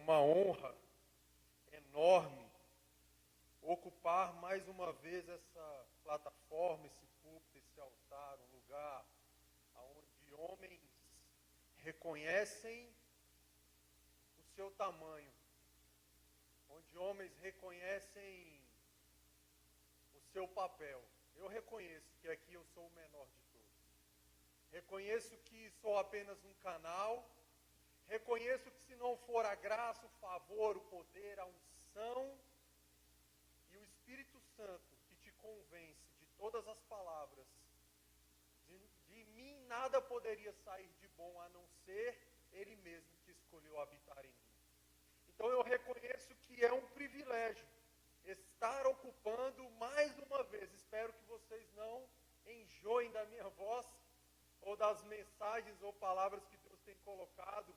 uma honra enorme ocupar mais uma vez essa plataforma, esse púlpito, esse altar, um lugar onde homens reconhecem o seu tamanho, onde homens reconhecem o seu papel. Eu reconheço que aqui eu sou o menor de todos. Reconheço que sou apenas um canal. Reconheço que se não for a graça, o favor, o poder, a unção e o Espírito Santo que te convence de todas as palavras, de mim nada poderia sair de bom a não ser Ele mesmo que escolheu habitar em mim. Então eu reconheço que é um privilégio estar ocupando mais uma vez. Espero que vocês não enjoem da minha voz ou das mensagens ou palavras que Deus tem colocado.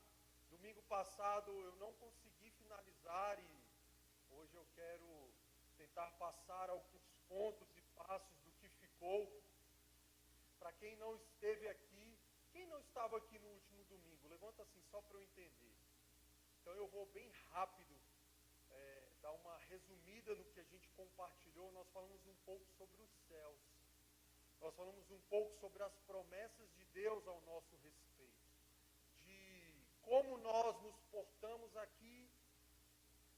Domingo passado eu não consegui finalizar e hoje eu quero tentar passar alguns pontos e passos do que ficou. Para quem não esteve aqui, quem não estava aqui no último domingo, levanta assim só para eu entender. Então eu vou bem rápido dar uma resumida no que a gente compartilhou. Nós falamos um pouco sobre os céus. Nós falamos um pouco sobre as promessas de Deus ao nosso respeito. De como nós nos portamos aqui,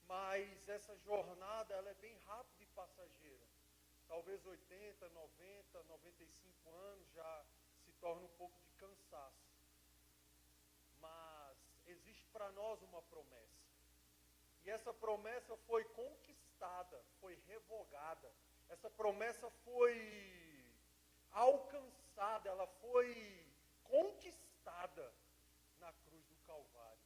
mas essa jornada ela é bem rápida e passageira. Talvez 80, 90, 95 anos já se torna um pouco de cansaço. Mas existe para nós uma promessa. E essa promessa foi conquistada, foi revogada. Essa promessa foi alcançada, ela foi conquistada na cruz do Calvário.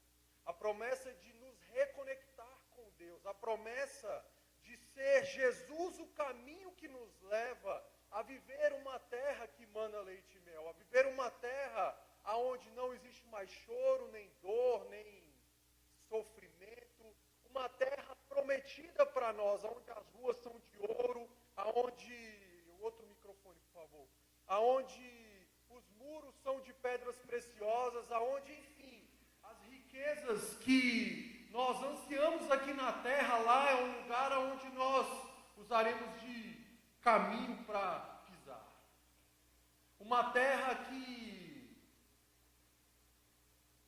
A promessa de nos reconectar com Deus, a promessa de ser Jesus o caminho que nos leva a viver uma terra que mana leite e mel, a viver uma terra onde não existe mais choro, nem dor, nem sofrimento, uma terra prometida para nós, onde as ruas são de ouro, aonde, outro microfone por favor, aonde os muros são de pedras preciosas, aonde, enfim, as riquezas que nós ansiamos aqui na terra, lá é um lugar onde nós usaremos de caminho para pisar. Uma terra que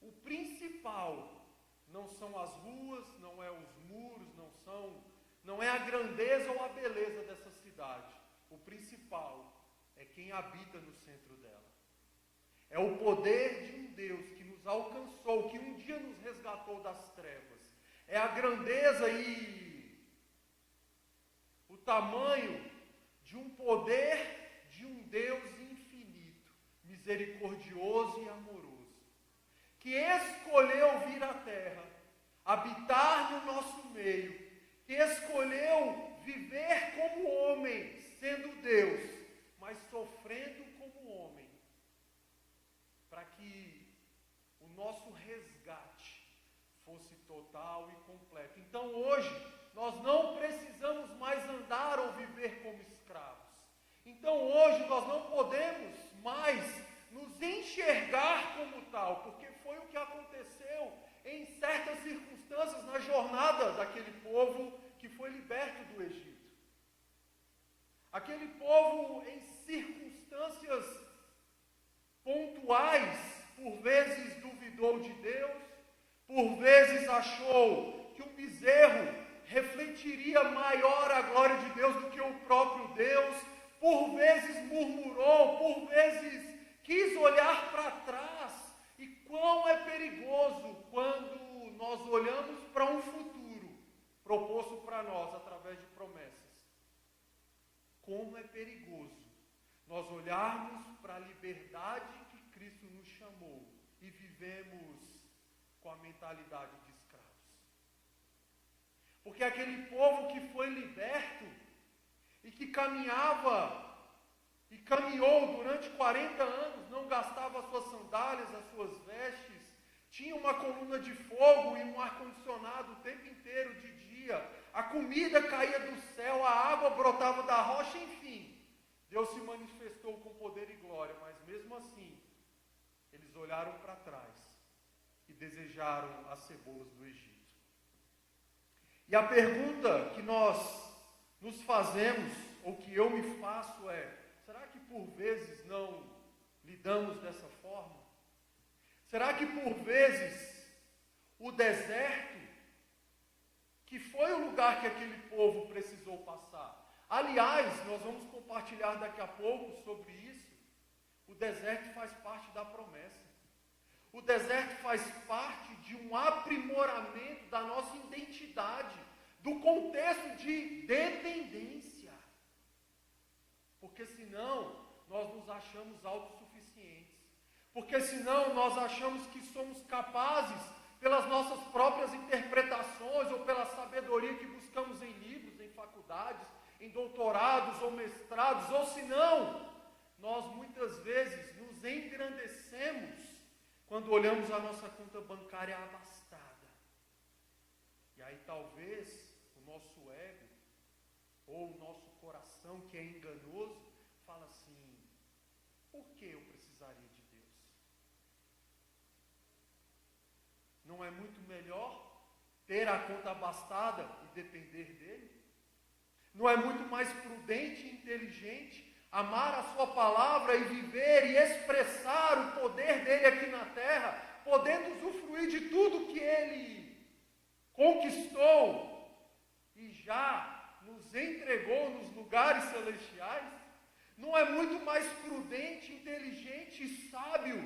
o principal não são as ruas, não é os muros, não é a grandeza ou a beleza dessa cidade. O principal é quem habita no centro dela. É o poder de um Deus que nos alcançou, que um dia nos resgatou das trevas. É a grandeza e o tamanho de um poder de um Deus infinito, misericordioso e amoroso, que escolheu vir à terra, habitar no nosso meio, que escolheu viver como homem, sendo Deus, mas sofrendo como homem, para que o nosso resgate fosse total e completo. Então hoje, nós não precisamos mais andar ou viver como escravos. Então hoje, nós não podemos mais nos enxergar como tal, porque foi o que aconteceu em certas circunstâncias na jornada daquele povo que foi liberto do Egito. Aquele povo, em circunstâncias pontuais, por vezes duvidou de Deus, por vezes achou que um bezerro refletiria maior a glória de Deus do que o próprio Deus, por vezes murmurou, por vezes quis olhar para trás. E quão é perigoso quando nós olhamos para um futuro proposto para nós através de promessas. Como é perigoso nós olharmos para a liberdade que Cristo nos chamou e vivemos com a mentalidade de escravos. Porque aquele povo que foi liberto e que caminhava e caminhou durante 40 anos, não gastava as suas sandálias, as suas vestes, tinha uma coluna de fogo e um ar-condicionado o tempo inteiro de dia, a comida caía do céu, a água brotava da rocha, enfim, Deus se manifestou com poder e glória, mas mesmo assim, eles olharam para trás e desejaram as cebolas do Egito. E a pergunta que nós nos fazemos, ou que eu me faço é: será que por vezes não lidamos dessa forma? Será que por vezes o deserto, que foi o lugar que aquele povo precisou passar? Aliás, nós vamos compartilhar daqui a pouco sobre isso. O deserto faz parte da promessa. O deserto faz parte de um aprimoramento da nossa identidade, do contexto de dependência. Porque senão nós nos achamos autossuficientes. Porque senão nós achamos que somos capazes, pelas nossas próprias interpretações ou pela sabedoria que buscamos em livros, em faculdades, em doutorados ou mestrados, ou senão, nós muitas vezes nos engrandecemos quando olhamos a nossa conta bancária abastada. E aí talvez o nosso ego, ou o nosso coração que é enganoso, fala assim: por que eu precisaria de Deus? Não é muito melhor ter a conta abastada e depender dele? Não é muito mais prudente e inteligente amar a sua palavra e viver e expressar o poder dele aqui na terra, podendo usufruir de tudo que ele conquistou e já nos entregou nos lugares celestiais? Não é muito mais prudente, inteligente e sábio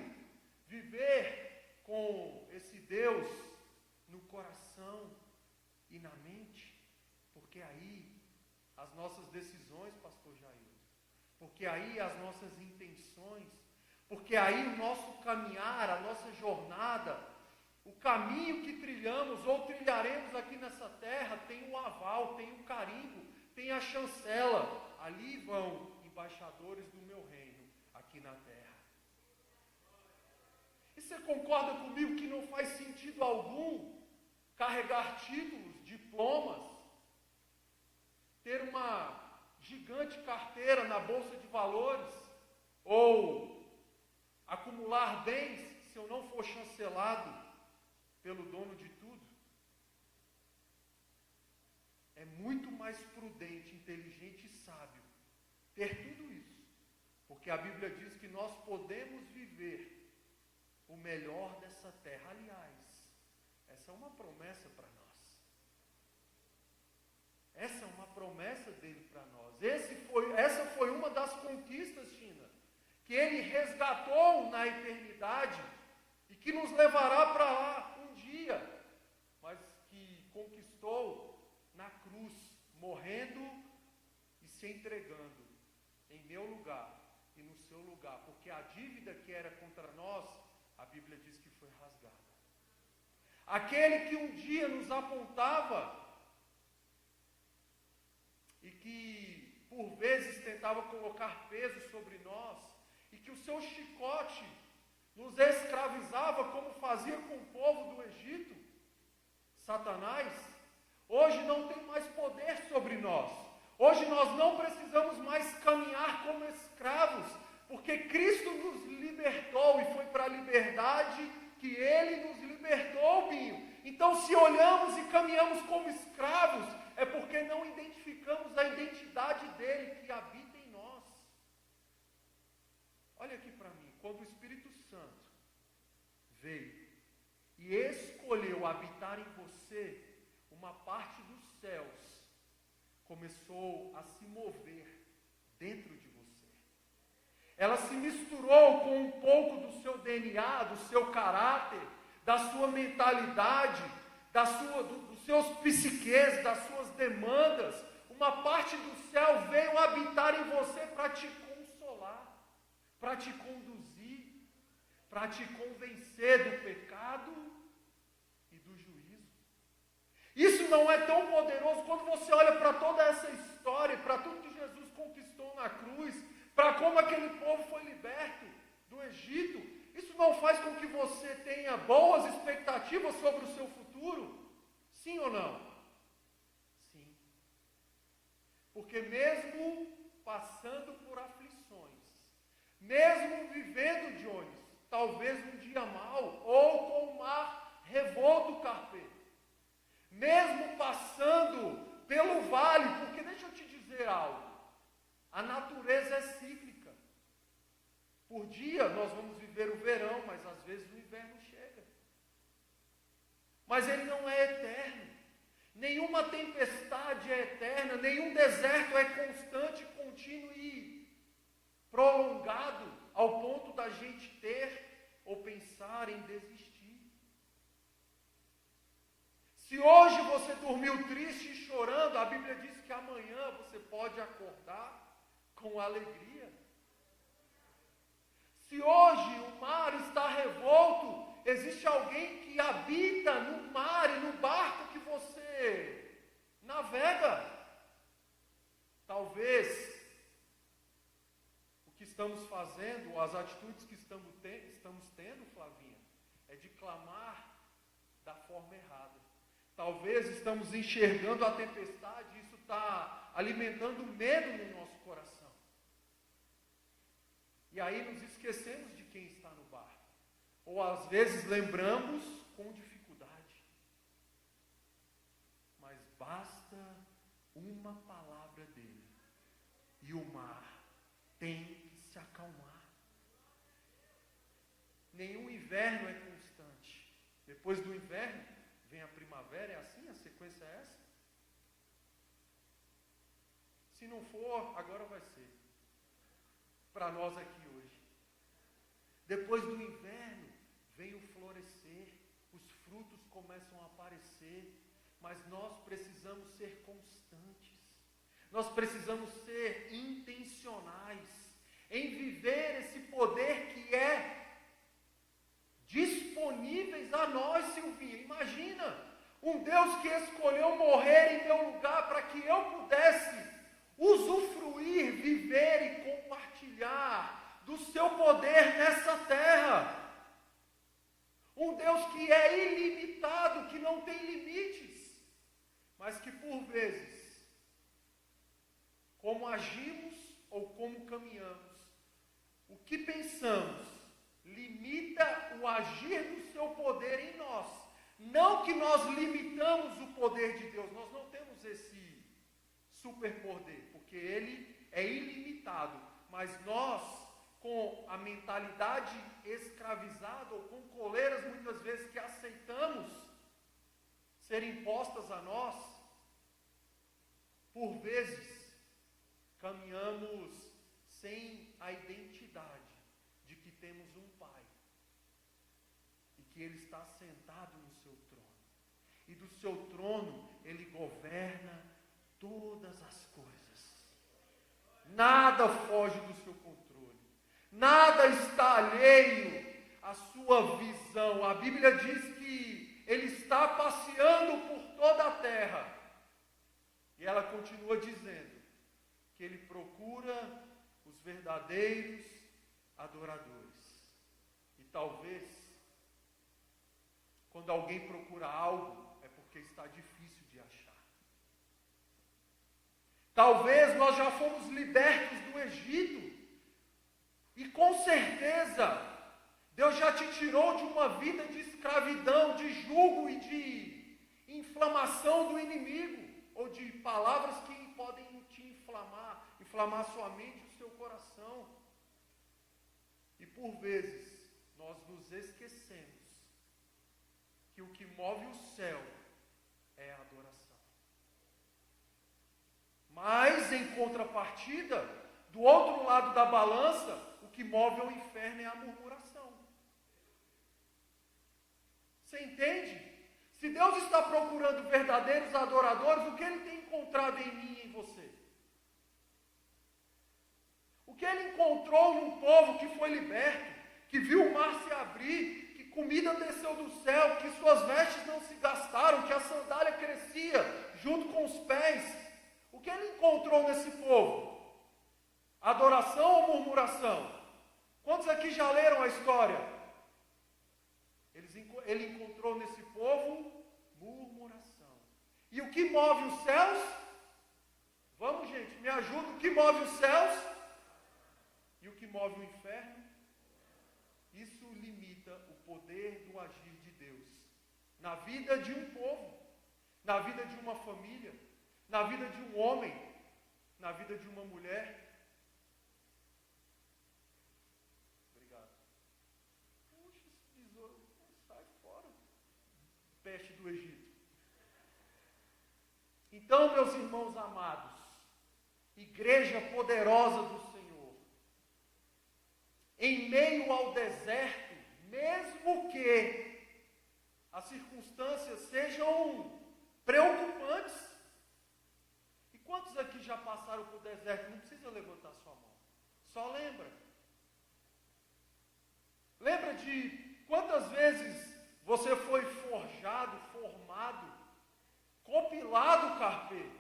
viver com esse Deus no coração e na mente? Porque aí as nossas decisões, pastor Jair, porque aí as nossas intenções, porque aí o nosso caminhar, a nossa jornada, o caminho que trilhamos ou trilharemos aqui nessa terra tem o aval, tem o carimbo, tem a chancela. Ali vão embaixadores do meu reino aqui na terra. E você concorda comigo que não faz sentido algum carregar títulos, diplomas, ter uma gigante carteira na bolsa de valores, ou acumular bens se eu não for chancelado pelo dono de tudo? É muito mais prudente, inteligente e sábio ter tudo isso, porque a Bíblia diz que nós podemos viver o melhor dessa terra. Aliás, essa é uma promessa para nós. Essa é uma promessa dele para nós. Essa foi uma das conquistas, China, que ele resgatou na eternidade e que nos levará para lá um dia, mas que conquistou na cruz, morrendo e se entregando em meu lugar e no seu lugar, porque a dívida que era contra nós, a Bíblia diz que foi rasgada. Aquele que um dia nos apontava e que por vezes tentava colocar peso sobre nós, e que o seu chicote nos escravizava como fazia com o povo do Egito, Satanás, hoje não tem mais poder sobre nós. Hoje nós não precisamos mais caminhar como escravos, porque Cristo nos libertou, e foi para a liberdade que Ele nos libertou, Binho. Então, se olhamos e caminhamos como escravos, é porque não identificamos a identidade dele que habita em nós. Olha aqui para mim, quando o Espírito Santo veio e escolheu habitar em você, uma parte dos céus começou a se mover dentro de você. Ela se misturou com um pouco do seu DNA, do seu caráter, da sua mentalidade, dos seus psiques, das suas demandas. Uma parte do céu veio habitar em você para te consolar, para te conduzir, para te convencer do pecado e do juízo. Isso não é tão poderoso quando você olha para toda essa história, para tudo que Jesus conquistou na cruz, para como aquele povo foi liberto do Egito. Isso não faz com que você tenha boas expectativas sobre o seu futuro? Sim ou não? Sim. Porque mesmo passando por aflições, mesmo vivendo, Jones, talvez um dia mau, ou com o mar revolto carpeiro, mesmo passando pelo vale, porque deixa eu te dizer algo, a natureza é cíclica. Por dia nós vamos viver o verão, mas às vezes o inverno chega. Mas ele não é eterno. Nenhuma tempestade é eterna, nenhum deserto é constante, contínuo e prolongado ao ponto da gente ter ou pensar em desistir. Se hoje você dormiu triste e chorando, a Bíblia diz que amanhã você pode acordar com alegria. Se hoje o mar está revolto, existe alguém que habita no mar e no barco que você navega. Talvez o que estamos fazendo, as atitudes que estamos tendo, Flavinha, é de clamar da forma errada. Talvez estamos enxergando a tempestade e isso está alimentando medo no nosso coração. E aí nos esquecemos de quem está no barco. Ou às vezes lembramos com dificuldade. Mas basta uma palavra dele e o mar tem que se acalmar. Nenhum inverno é constante. Depois do inverno vem a primavera, é assim? A sequência é essa? Se não for, agora vai ser. Para nós aqui hoje. Depois do inverno, vem o florescer, os frutos começam a aparecer, mas nós precisamos ser constantes. Nós precisamos ser intencionais em viver esse poder que é disponíveis a nós, Silvinha. Imagina, um Deus que escolheu morrer em meu lugar para que eu pudesse usufruir, viver e compartilhar do seu poder nessa terra. Um Deus que é ilimitado, que não tem limites, mas que por vezes, como agimos ou como caminhamos, o que pensamos limita o agir do seu poder em nós. Não que nós limitamos o poder de Deus, nós não temos esse superpoder, porque ele é ilimitado, mas nós, com a mentalidade escravizada ou com coleiras muitas vezes que aceitamos ser impostas a nós, por vezes caminhamos sem a identidade de que temos um Pai e que Ele está sentado no seu trono, e do seu trono Ele governa todas as coisas. Nada foge do seu controle. Nada está alheio à sua visão. A Bíblia diz que Ele está passeando por toda a terra. E ela continua dizendo que Ele procura os verdadeiros adoradores. E talvez, quando alguém procura algo, é porque está difícil de achar. Talvez nós já fomos libertos do Egito, e com certeza Deus já te tirou de uma vida de escravidão, de jugo e de inflamação do inimigo, ou de palavras que podem te inflamar sua mente e o seu coração. E por vezes nós nos esquecemos que o que move o céu é a adoração. Mas, em contrapartida, do outro lado da balança, o que move o inferno é a murmuração. Você entende? Se Deus está procurando verdadeiros adoradores, o que Ele tem encontrado em mim e em você? O que Ele encontrou num povo que foi liberto, que viu o mar se abrir, que comida desceu do céu, que suas vestes não se gastaram, que a sandália crescia junto com os pés? O que Ele encontrou nesse povo? Adoração ou murmuração? Quantos aqui já leram a história? Ele encontrou nesse povo murmuração. E o que move os céus? Vamos, gente, me ajuda. O que move os céus? E o que move o inferno? Isso limita o poder do agir de Deus na vida de um povo. na vida de uma família, na vida de um homem, na vida de uma mulher. Obrigado. Puxa, esse besouro sai fora. Peste do Egito. Então, meus irmãos amados, igreja poderosa do Senhor, em meio ao deserto, mesmo que as circunstâncias sejam preocupantes, e quantos aqui já passaram por deserto? Não precisa levantar sua mão, só lembra. Lembra de quantas vezes você foi forjado, formado, compilado, carpeiro,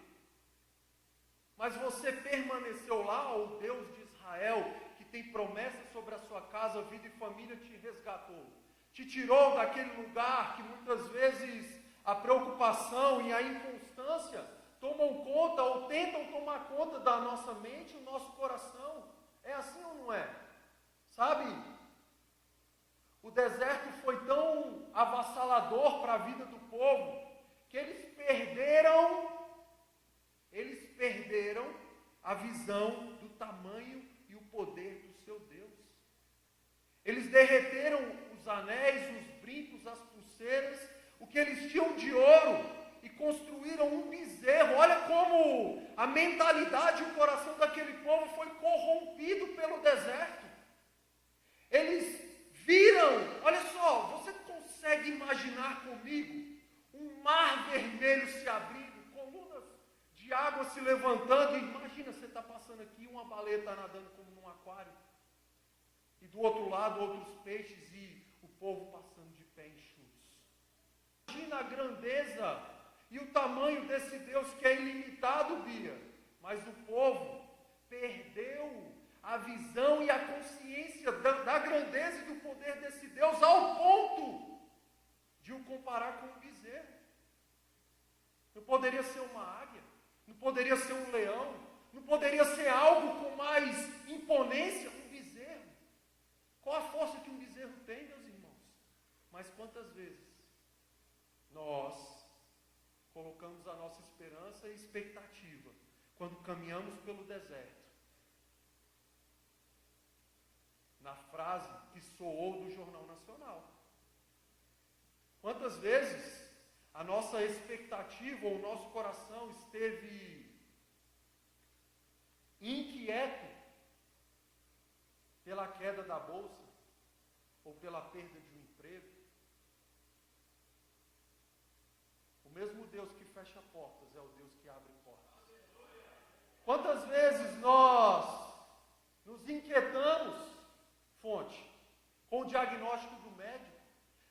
mas você permaneceu lá, o Deus de Israel, que tem promessas sobre a sua casa, vida e família, te resgatou, te tirou daquele lugar que muitas vezes a preocupação e a inconstância tomam conta ou tentam tomar conta da nossa mente, do nosso coração. É assim ou não é? Sabe? O deserto foi tão avassalador para a vida do povo que eles perderam a visão do tamanho e o poder do seu Deus. Eles derreteram os anéis, os brincos, as pulseiras, o que eles tinham de ouro, e construíram um bezerro. Olha como a mentalidade e o coração daquele povo foi corrompido pelo deserto. Eles viram, olha só, você consegue imaginar comigo um mar vermelho se abrindo, colunas de água se levantando, e imagina, você está passando aqui, uma baleia está nadando como num aquário, e do outro lado outros peixes, e o povo passando de pé enxutos. Imagina a grandeza e o tamanho desse Deus que é ilimitado, Bia, mas o povo perdeu a visão e a consciência da grandeza e do poder desse Deus, ao ponto de o comparar com um bezerro. Não poderia ser uma águia, não poderia ser um leão, não poderia ser algo com mais imponência, um bezerro. Qual a força que um bezerro tem, meus irmãos? Mas quantas vezes nós colocamos a nossa esperança e expectativa quando caminhamos pelo deserto na frase que soou do Jornal Nacional? Quantas vezes a nossa expectativa ou o nosso coração esteve inquieto pela queda da bolsa ou pela perda de um emprego? O mesmo Deus que fecha portas é o Deus que abre portas. Quantas vezes nós nos inquietamos, fonte, com o diagnóstico do médico?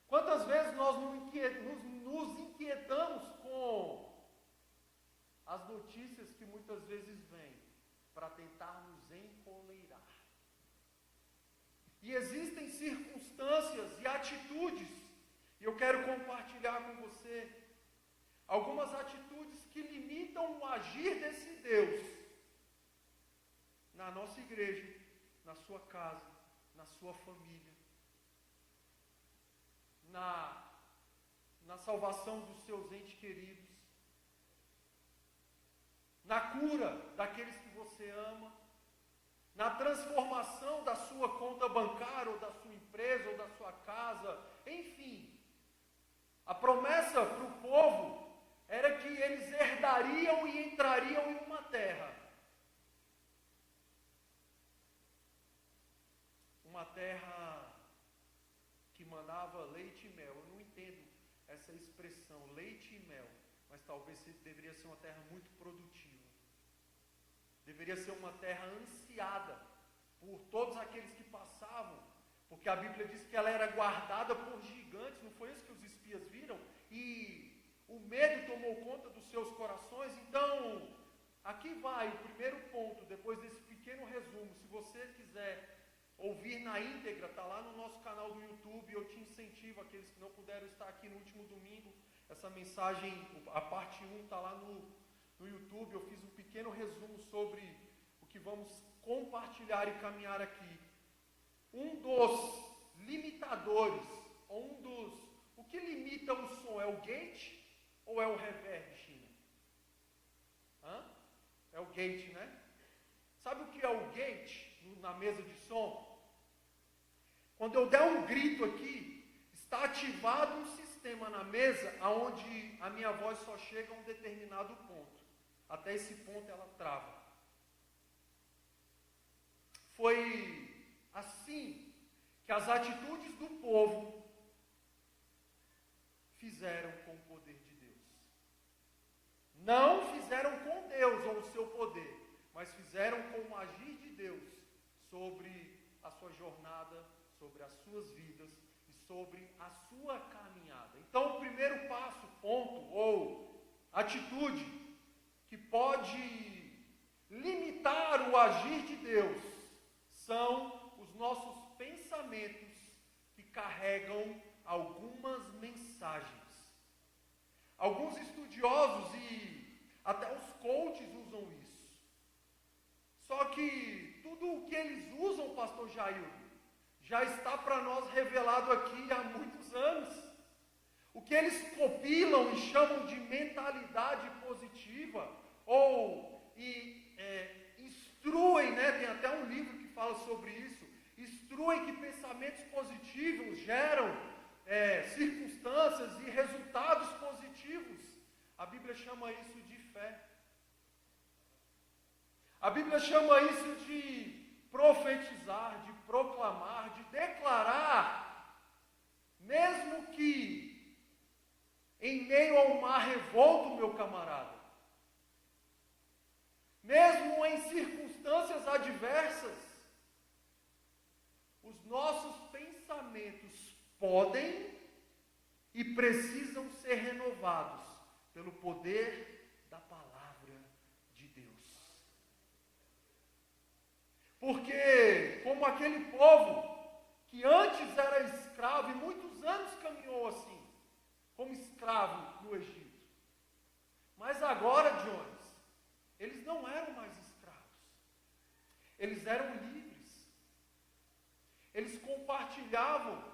Quantas vezes nós nos inquietamos com as notícias que muitas vezes vêm para tentar nos encoleirar? E existem circunstâncias e atitudes, e eu quero compartilhar com você algumas atitudes que limitam o agir desse Deus na nossa igreja, na sua casa, na sua família, na salvação dos seus entes queridos, na cura daqueles que você ama, na transformação da sua conta bancária, ou da sua empresa, ou da sua casa, enfim. A promessa para o povo era que eles herdariam e entrariam em uma terra. Uma terra que manava leite e mel. Eu não entendo essa expressão, leite e mel, mas talvez deveria ser uma terra muito produtiva. Deveria ser uma terra ansiada por todos aqueles que passavam, porque a Bíblia diz que ela era guardada por gigantes. Não foi isso que os espias viram? E o medo tomou conta dos seus corações. Então, aqui vai o primeiro ponto, depois desse pequeno resumo. Se você quiser ouvir na íntegra, está lá no nosso canal do YouTube. Eu te incentivo, aqueles que não puderam estar aqui no último domingo, essa mensagem, a parte 1 está lá no YouTube. Eu fiz um pequeno resumo sobre o que vamos compartilhar e caminhar aqui. Um dos limitadores, o que limita o som é o gate Ou é o reverb, China? É o gate, né? Sabe o que é o gate na mesa de som? Quando eu der um grito aqui, está ativado um sistema na mesa onde a minha voz só chega a um determinado ponto. Até esse ponto ela trava. Foi assim que as atitudes do povo fizeram com o poder de Deus. Não fizeram com Deus ou o seu poder, mas fizeram com o agir de Deus sobre a sua jornada, sobre as suas vidas e sobre a sua caminhada. Então, o primeiro passo, ponto ou atitude que pode limitar o agir de Deus são os nossos pensamentos que carregam algumas mensagens. Alguns estudiosos e até os coaches usam isso. Só que tudo o que eles usam, pastor Jair, já está para nós revelado aqui há muitos anos. O que eles compilam e chamam de mentalidade positiva, ou instruem, né? Tem até um livro que fala sobre isso, instruem que pensamentos positivos geram circunstâncias e resultados positivos. A Bíblia chama isso de fé. A Bíblia chama isso de profetizar, de proclamar, de declarar, mesmo que em meio ao mar revolto, meu camarada, mesmo em circunstâncias adversas, os nossos pensamentos podem e precisam ser renovados pelo poder da palavra de Deus. Porque, como aquele povo que antes era escravo e muitos anos caminhou assim, como escravo no Egito, mas agora, Jones, eles não eram mais escravos, eles eram livres, eles compartilhavam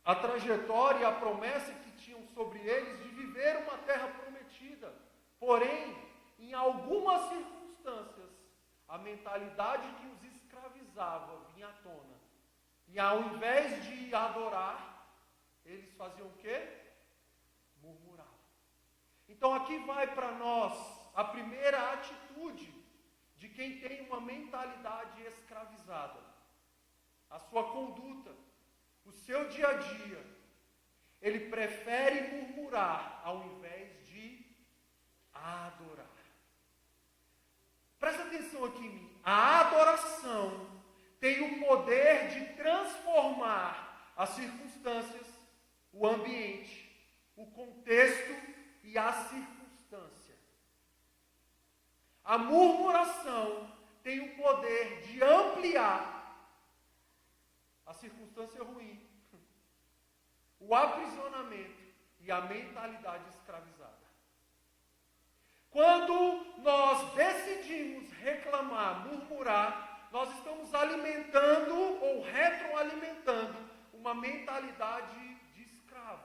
a trajetória e a promessa que tinham sobre eles de viver uma terra prometida. Porém, em algumas circunstâncias, a mentalidade que os escravizava vinha à tona. E ao invés de adorar, eles faziam o quê? Murmuravam. Então aqui vai para nós a primeira atitude de quem tem uma mentalidade escravizada. A sua conduta, o seu dia a dia, ele prefere murmurar ao invés de adorar. Presta atenção aqui em mim. A adoração tem o poder de transformar as circunstâncias, o ambiente, o contexto e a circunstância. A murmuração tem o poder de ampliar a circunstância ruim, o aprisionamento e a mentalidade escravizada. Quando nós decidimos reclamar, murmurar, nós estamos alimentando ou retroalimentando uma mentalidade de escravo.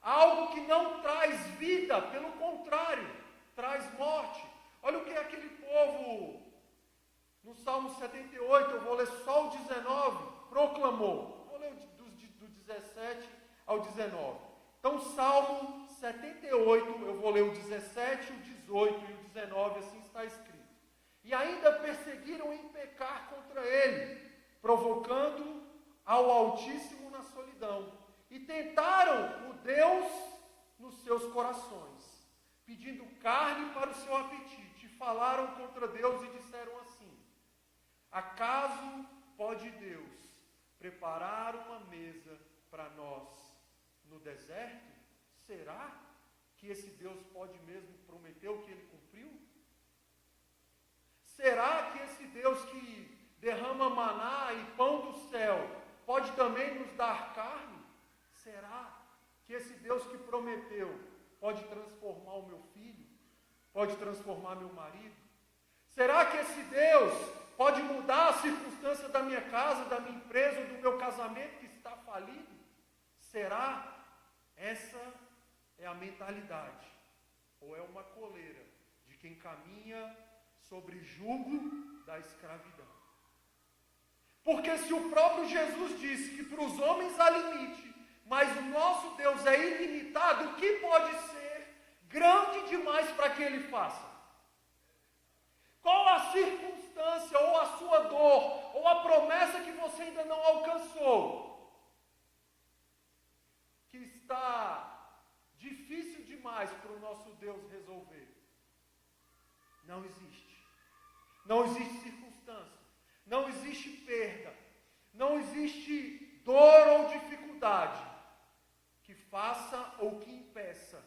Algo que não traz vida, pelo contrário, traz morte. Olha o que aquele povo, no Salmo 78, eu vou ler só o 19, proclamou. Vou ler do 17 ao 19. Então, Salmo 78, eu vou ler o 17, o 18 e o 19, assim está escrito. E ainda perseguiram em pecar contra ele, provocando ao Altíssimo na solidão. E tentaram o Deus nos seus corações, pedindo carne para o seu apetite. E falaram contra Deus e disseram assim: acaso pode Deus preparar uma mesa para nós no deserto? Será que esse Deus pode mesmo prometer o que ele cumpriu? Será que esse Deus que derrama maná e pão do céu pode também nos dar carne? Será que esse Deus que prometeu pode transformar o meu filho? Pode transformar meu marido? Será que esse Deus pode mudar a circunstância da minha casa, da minha empresa, do meu casamento que está falido? Será? Essa é a mentalidade, ou é uma coleira de quem caminha sobre jugo da escravidão. Porque se o próprio Jesus disse que para os homens há limite, mas o nosso Deus é ilimitado, o que pode ser grande demais para que Ele faça? Qual a circunstância, ou a sua dor, ou a promessa que você ainda não alcançou, que está difícil demais para o nosso Deus resolver? Não existe. Não existe circunstância. Não existe perda. Não existe dor ou dificuldade que faça ou que impeça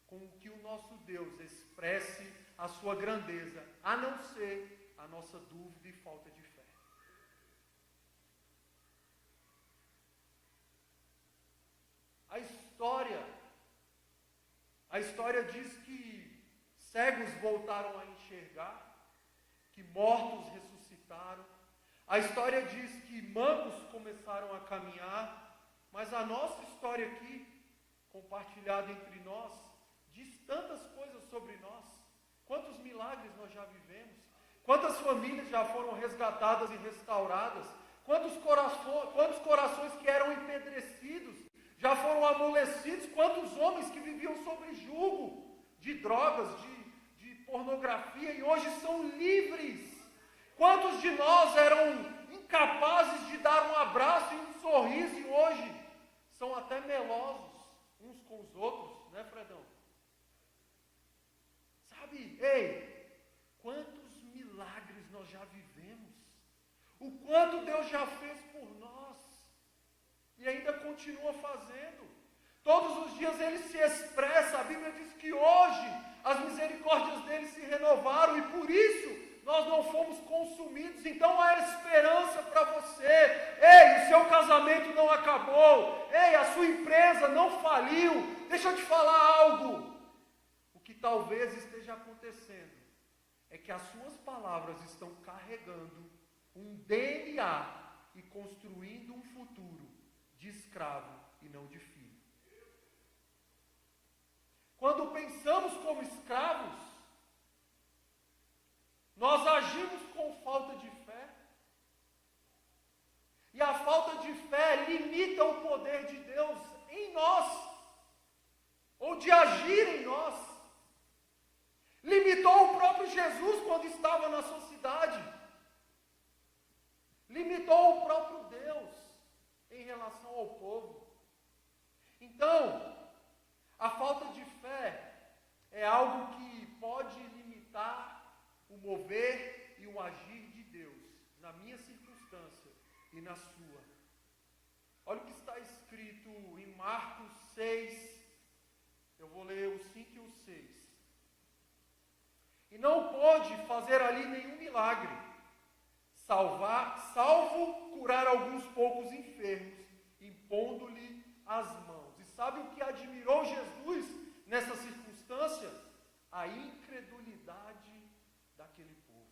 com que o nosso Deus expresse a sua grandeza, a não ser a nossa dúvida e falta de fé. A história diz que cegos voltaram a enxergar, que mortos ressuscitaram. A história diz que mancos começaram a caminhar, mas a nossa história aqui, compartilhada entre nós, diz tantas coisas sobre nós. Quantos milagres nós já vivemos, quantas famílias já foram resgatadas e restauradas, quantos corações que eram empedrecidos já foram amolecidos, quantos homens que viviam sob jugo de drogas, de pornografia e hoje são livres. Quantos de nós eram incapazes de dar um abraço e um sorriso e hoje são até melosos uns com os outros, né, Fredão? Sabe, quantos milagres nós já vivemos, o quanto Deus já fez por nós, e ainda continua fazendo. Todos os dias Ele se expressa, a Bíblia diz que hoje as misericórdias dEle se renovaram, e por isso nós não fomos consumidos. Então há esperança para você. O seu casamento não acabou, a sua empresa não faliu. Deixa eu te falar algo. O que talvez esteja acontecendo é que as suas palavras estão carregando um DNA e construindo um futuro de escravo e não de filho. Quando pensamos como escravos, nós agimos com falta de fé. E a falta de fé limita o poder de Deus em nós, ou de agir em nós. Limitou o próprio Jesus quando estava na sua cidade. Limitou o próprio Deus em relação ao povo. Então, a falta de fé é algo que pode limitar o mover e o agir de Deus na minha circunstância e na sua. Olha o que está escrito em Marcos 6, eu vou ler o 5 e o 6. E não pôde fazer ali nenhum milagre, salvo curar alguns poucos enfermos, impondo-lhe as mãos. E sabe o que admirou Jesus nessa circunstância? A incredulidade daquele povo.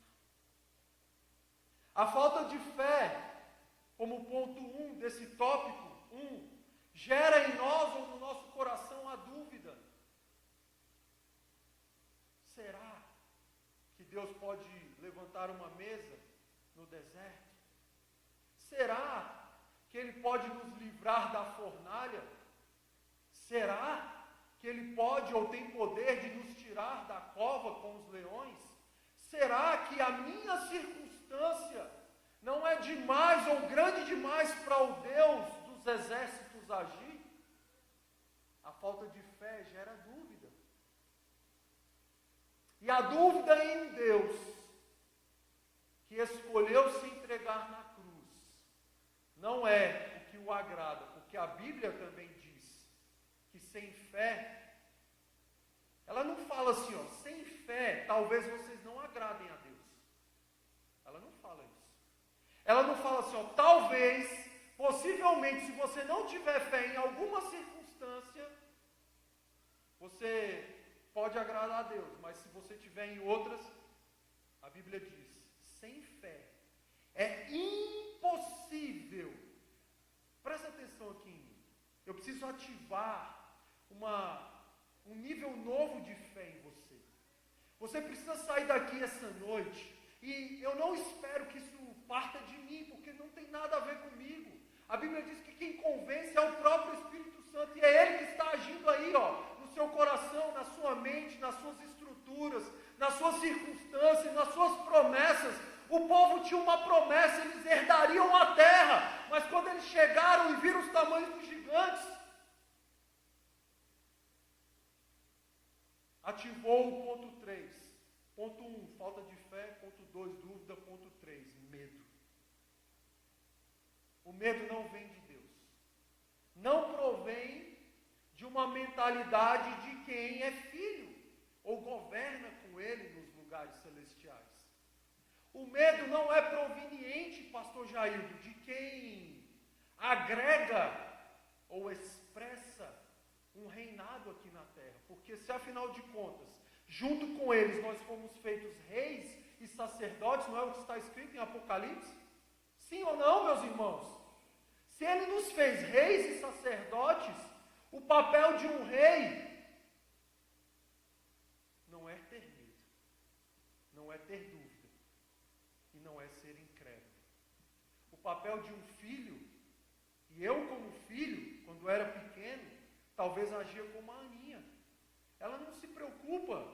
A falta de fé, como ponto 1 desse tópico 1, gera em nós ou no nosso coração a dúvida. Será que Deus pode levantar uma mesa no deserto? Será que Ele pode nos livrar da fornalha? Será que Ele pode ou tem poder de nos tirar da cova com os leões? Será que a minha circunstância não é demais ou grande demais para o Deus dos exércitos agir? A falta de fé gera dúvida. E a dúvida em um Deus que escolheu se entregar na cruz não é o que o agrada, porque a Bíblia também diz que sem fé, ela não fala assim, sem fé talvez vocês não agradem a Deus. Ela não fala isso. Ela não fala assim, talvez, possivelmente, se você não tiver fé em alguma circunstância, você pode agradar a Deus, mas se você tiver em outras, a Bíblia diz, sem fé é impossível. Presta atenção aqui em mim. Eu preciso ativar um nível novo de fé em você. Você precisa sair daqui essa noite, e eu não espero que isso parta de mim, porque não tem nada a ver comigo. A Bíblia diz que quem convence é o próprio Espírito Santo, e é Ele que está agindo aí, no seu coração, na sua mente, nas suas estruturas, nas suas circunstâncias, nas suas promessas. O povo tinha uma promessa, eles herdariam a terra, mas quando eles chegaram e viram os tamanhos dos gigantes, ativou o ponto 3. Ponto 1, falta de fé. Ponto 2, dúvida. Ponto 3, medo. O medo não vem de Deus. Não provém de uma mentalidade de quem é filho ou governa com Ele nos lugares celestiais. O medo não é proveniente, pastor Jaildo, de quem agrega ou expressa um reinado aqui na terra. Porque se afinal de contas, junto com eles nós fomos feitos reis e sacerdotes, não é o que está escrito em Apocalipse? Sim ou não, meus irmãos? Se Ele nos fez reis e sacerdotes, o papel de um rei não é ter medo, não é ter dúvida, e não é ser incrédulo. O papel de um filho, e eu como filho, quando era pequeno, talvez agia como a Aninha. Ela não se preocupa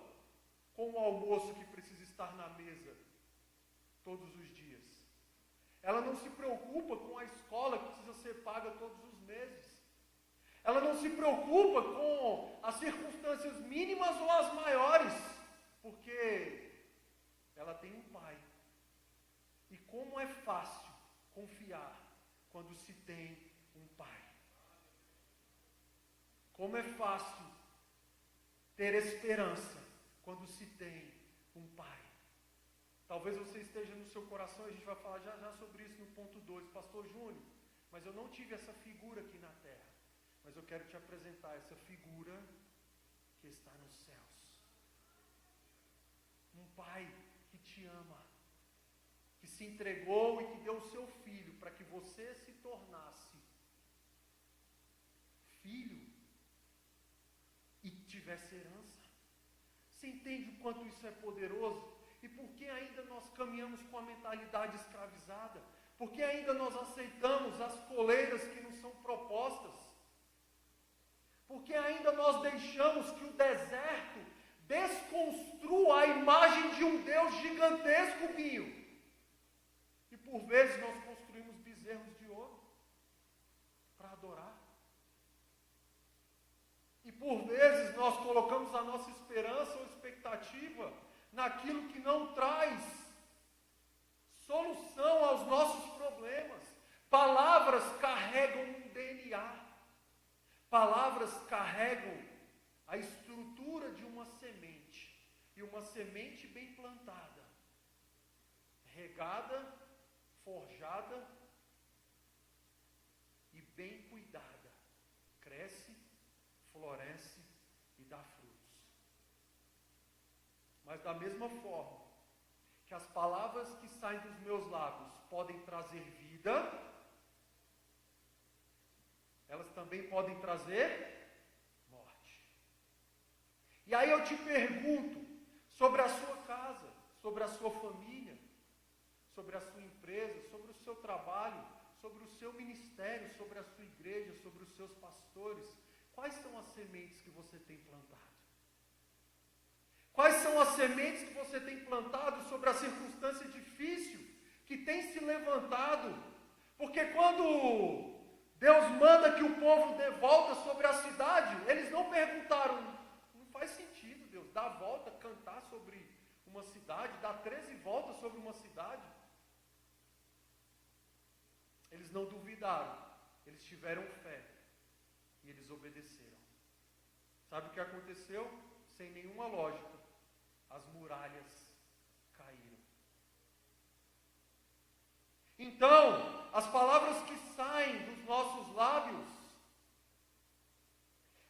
com o almoço que precisa estar na mesa todos os dias. Ela não se preocupa com a escola que precisa ser paga todos os meses. Ela não se preocupa com as circunstâncias mínimas ou as maiores, porque ela tem um pai. E como é fácil confiar quando se tem um pai. Como é fácil ter esperança quando se tem um pai. Talvez você esteja no seu coração, a gente vai falar já sobre isso no ponto 2. Pastor Júnior, mas eu não tive essa figura aqui na terra. Mas eu quero te apresentar essa figura que está nos céus. Um pai que te ama, que se entregou e que deu o seu filho para que você se tornasse filho e tivesse herança. Você entende o quanto isso é poderoso? E por que ainda nós caminhamos com a mentalidade escravizada? Por que ainda nós aceitamos as coleiras que nos são propostas? Por que ainda nós deixamos que o deserto desconstrua a imagem de um Deus gigantesco, Binho? E por vezes nós construímos bezerros de ouro para adorar. E por vezes nós colocamos a nossa esperança ou expectativa naquilo que não traz solução aos nossos problemas. Palavras carregam um DNA. Palavras carregam a estrutura de uma semente. E uma semente bem plantada, regada, forjada e bem cuidada, cresce, floresce e dá frutos. Mas da mesma forma que as palavras que saem dos meus lábios podem trazer vida, elas também podem trazer morte. E aí eu te pergunto sobre a sua casa, sobre a sua família, sobre a sua empresa, sobre o seu trabalho, sobre o seu ministério, sobre a sua igreja, sobre os seus pastores. Quais são as sementes que você tem plantado? Quais são as sementes que você tem plantado sobre a circunstância difícil que tem se levantado? Porque quando Deus manda que o povo dê volta sobre a cidade, eles não perguntaram, não faz sentido Deus dar a volta, cantar sobre uma cidade, dar 13 voltas sobre uma cidade. Eles não duvidaram, eles tiveram fé e eles obedeceram. Sabe o que aconteceu? Sem nenhuma lógica, as muralhas caíram. Então, as palavras que saem dos nossos lábios,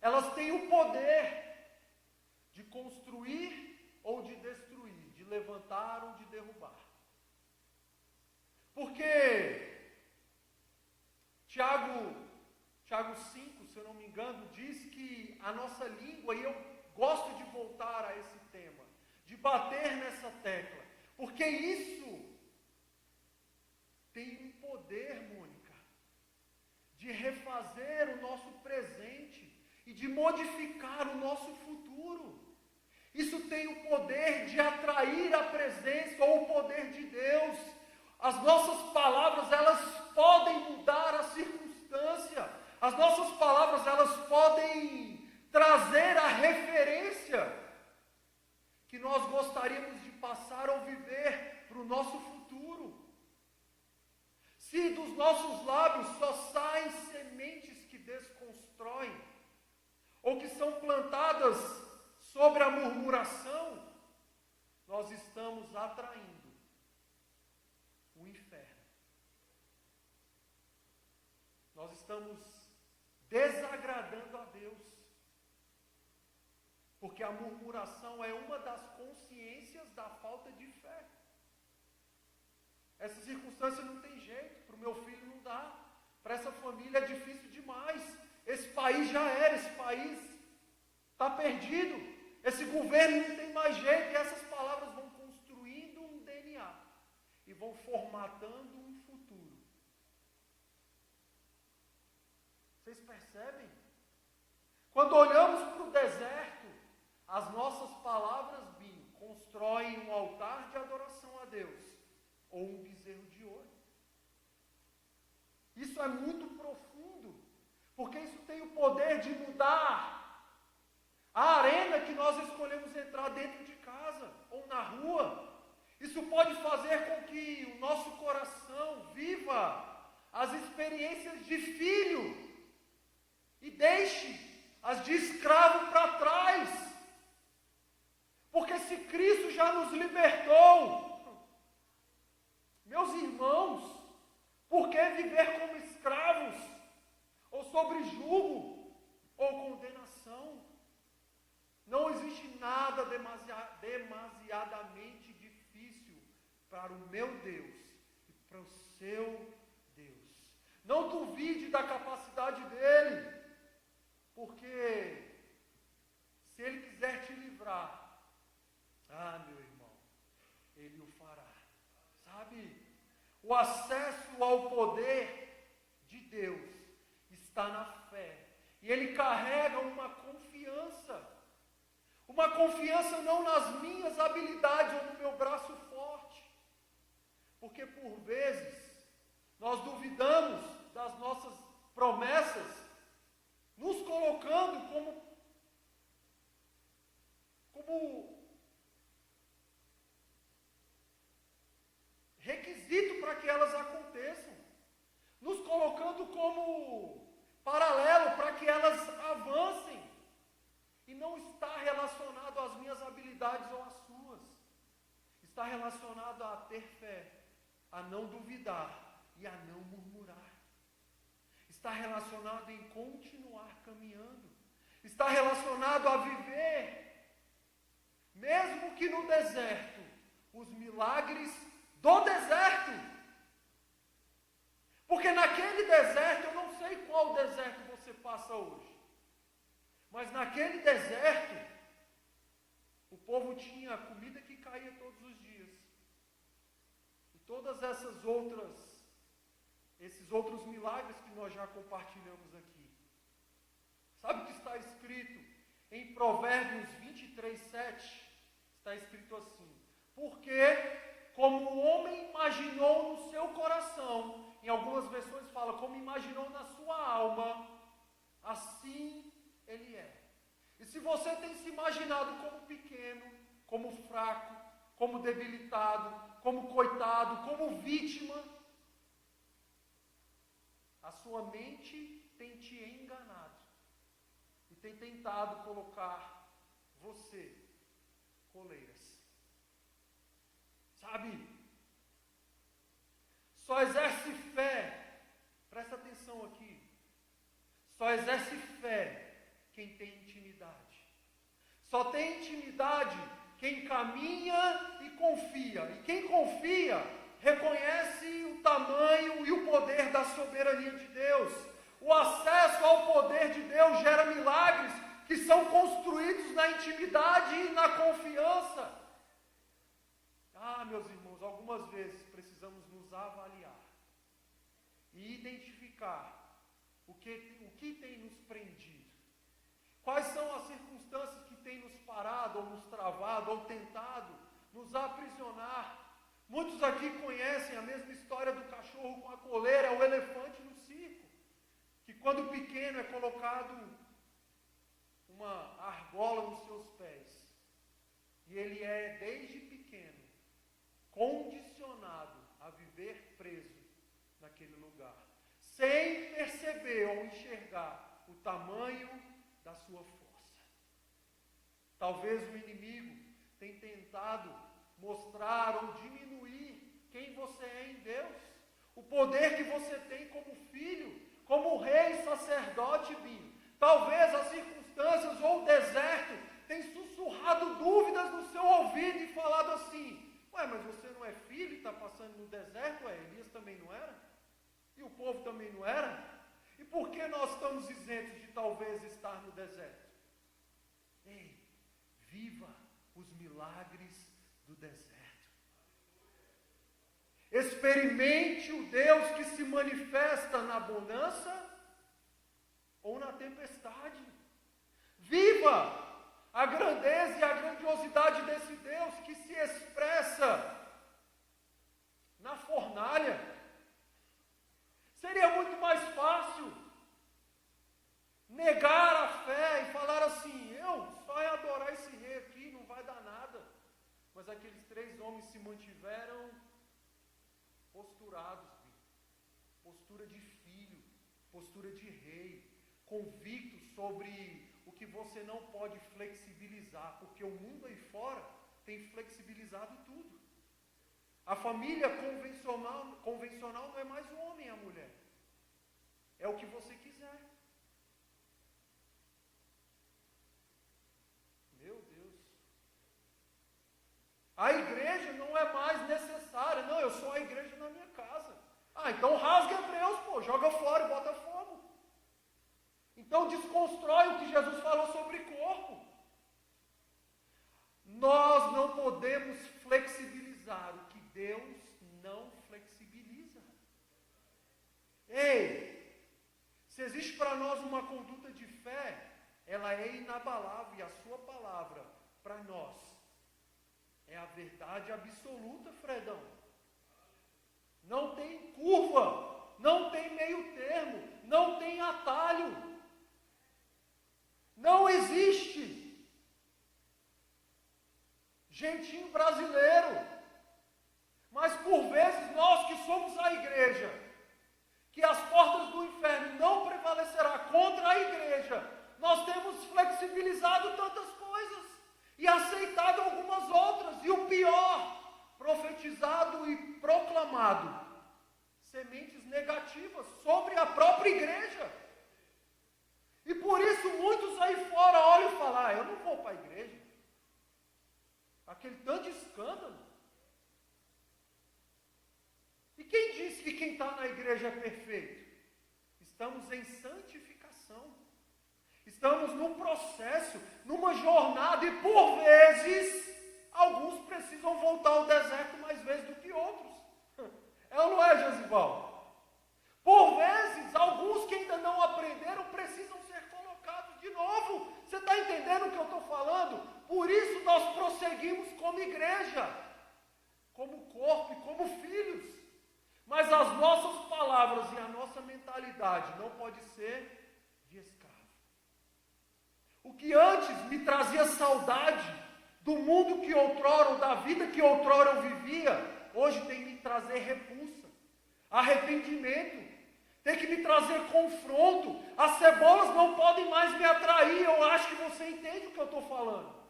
elas têm o poder de construir ou de destruir, de levantar ou de derrubar. Porque Tiago 5, se eu não me engano, diz que a nossa língua, e eu gosto de voltar a esse tema, de bater nessa tecla, porque isso tem um poder, Mônica, de refazer o nosso presente e de modificar o nosso futuro. Isso tem o poder de atrair a presença ou o poder de Deus. As nossas palavras, elas podem mudar a circunstância. As nossas palavras, elas podem trazer a referência que nós gostaríamos de passar ou viver para o nosso futuro. Se dos nossos lábios só saem sementes que desconstroem, ou que são plantadas sobre a murmuração, nós estamos atraindo o inferno. Nós estamos desagradando a Deus. Porque a murmuração é uma das consciências da falta de fé. Essa circunstância não tem jeito, para o meu filho não dá, para essa família é difícil demais, esse país já era, esse país está perdido, esse governo não tem mais jeito, e essas palavras vão construindo um DNA e vão formatando um futuro. Vocês percebem? Quando olhamos para o deserto, as nossas palavras, constroem um altar de adoração a Deus, ou um bezerro de ouro. Isso é muito profundo, porque isso tem o poder de mudar a arena que nós escolhemos entrar dentro de casa, ou na rua. Isso pode fazer com que o nosso coração viva as experiências de filho, e deixe as de escravo para trás. Porque se Cristo já nos libertou, meus irmãos, por que viver como escravos, ou sobre jugo, ou condenação? Não existe nada demasiadamente difícil para o meu Deus e para o seu Deus. Não duvide da capacidade dele, porque se ele quiser te livrar, meu irmão, ele o fará. Sabe? O acesso ao poder de Deus está na fé. E ele carrega uma confiança. Uma confiança não nas minhas habilidades ou no meu braço forte. Porque por vezes nós duvidamos das nossas promessas, nos colocando como requisito para que elas aconteçam, nos colocando como paralelo para que elas avancem, e não está relacionado às minhas habilidades ou às suas, está relacionado a ter fé, a não duvidar e a não murmurar, está relacionado em continuar caminhando, está relacionado a viver, mesmo que no deserto, os milagres do deserto. Porque naquele deserto, eu não sei qual deserto você passa hoje, mas naquele deserto, o povo tinha comida que caía todos os dias. E todas esses outros milagres que nós já compartilhamos aqui. Sabe o que está escrito em Provérbios 23:7? Está escrito assim: porque como o homem imaginou no seu coração, em algumas versões fala, como imaginou na sua alma, assim ele é. E se você tem se imaginado como pequeno, como fraco, como debilitado, como coitado, como vítima, a sua mente tem te enganado e tem tentado colocar você coleiras. Sabe? Só exerce fé, presta atenção aqui, só exerce fé quem tem intimidade. Só tem intimidade quem caminha e confia. E quem confia, reconhece o tamanho e o poder da soberania de Deus. O acesso ao poder de Deus gera milagres que são construídos na intimidade e na confiança. Meus irmãos, algumas vezes precisamos nos avaliar e identificar o que tem nos prendido. Quais são as circunstâncias que têm nos parado, ou nos travado, ou tentado nos aprisionar. Muitos aqui conhecem a mesma história do cachorro com a coleira, o elefante no circo, que quando pequeno é colocado uma argola nos seus pés, e ele é desde pequeno condicionado a viver preso naquele lugar, sem perceber ou enxergar o tamanho da sua força. Talvez o inimigo tenha tentado mostrar ou diminuir quem você é em Deus, o poder que você tem como filho, como rei, sacerdote, Binho. Talvez as circunstâncias ou o deserto tenham sussurrado dúvidas no seu ouvido e falado assim: ué, mas você não é filho e está passando no deserto? Ué, Elias também não era? E o povo também não era? E por que nós estamos isentos de talvez estar no deserto? Ei, viva os milagres do deserto. Experimente o Deus que se manifesta na bonança ou na tempestade. Viva a grandeza e a grandiosidade desse Deus que se expressa na fornalha. Seria muito mais fácil negar a fé e falar assim: eu só ia adorar esse rei aqui, não vai dar nada. Mas aqueles 3 homens se mantiveram posturados, postura de filho, postura de rei, convictos sobre o que você não pode flexibilizar, porque o mundo aí fora tem flexibilizado tudo. A família convencional não é mais o homem e a mulher. É o que você quiser. Meu Deus. A igreja não é mais necessária. Não, eu sou a igreja na minha casa. Então rasga Hebreus, joga fora e bota fogo. Então desconstrói o que Jesus falou sobre corpo. Nós não podemos flexibilizar o que Deus não flexibiliza. Ei, se existe para nós uma conduta de fé, ela é inabalável, e a sua palavra para nós é a verdade absoluta, Fredão. Não tem curva, não tem meio termo, não tem atalho. Não existe jeitinho brasileiro. Mas por vezes nós que somos a igreja, que as portas do inferno não prevalecerá contra a igreja, nós temos flexibilizado tantas coisas e aceitado algumas outras, e o pior, profetizado e proclamado sementes negativas sobre a própria igreja. E por isso muitos aí fora olham e falam: eu não vou para a igreja. Aquele tanto de escândalo. E quem disse que quem está na igreja é perfeito? Estamos em santificação. Estamos num processo, numa jornada, e por vezes, alguns precisam voltar ao deserto mais vezes do que outros. É ou não é, Josival? Por vezes, alguns que ainda não aprenderam precisam ser colocados de novo. Você está entendendo o que eu estou falando? Por isso nós prosseguimos como igreja, como corpo e como filhos. Mas as nossas palavras e a nossa mentalidade não pode ser de escravo. O que antes me trazia saudade do mundo que outrora, ou da vida que outrora eu vivia, hoje tem que me trazer repulsa, arrependimento, tem que me trazer confronto. As cebolas não podem mais me atrair. Eu acho que você entende o que eu estou falando.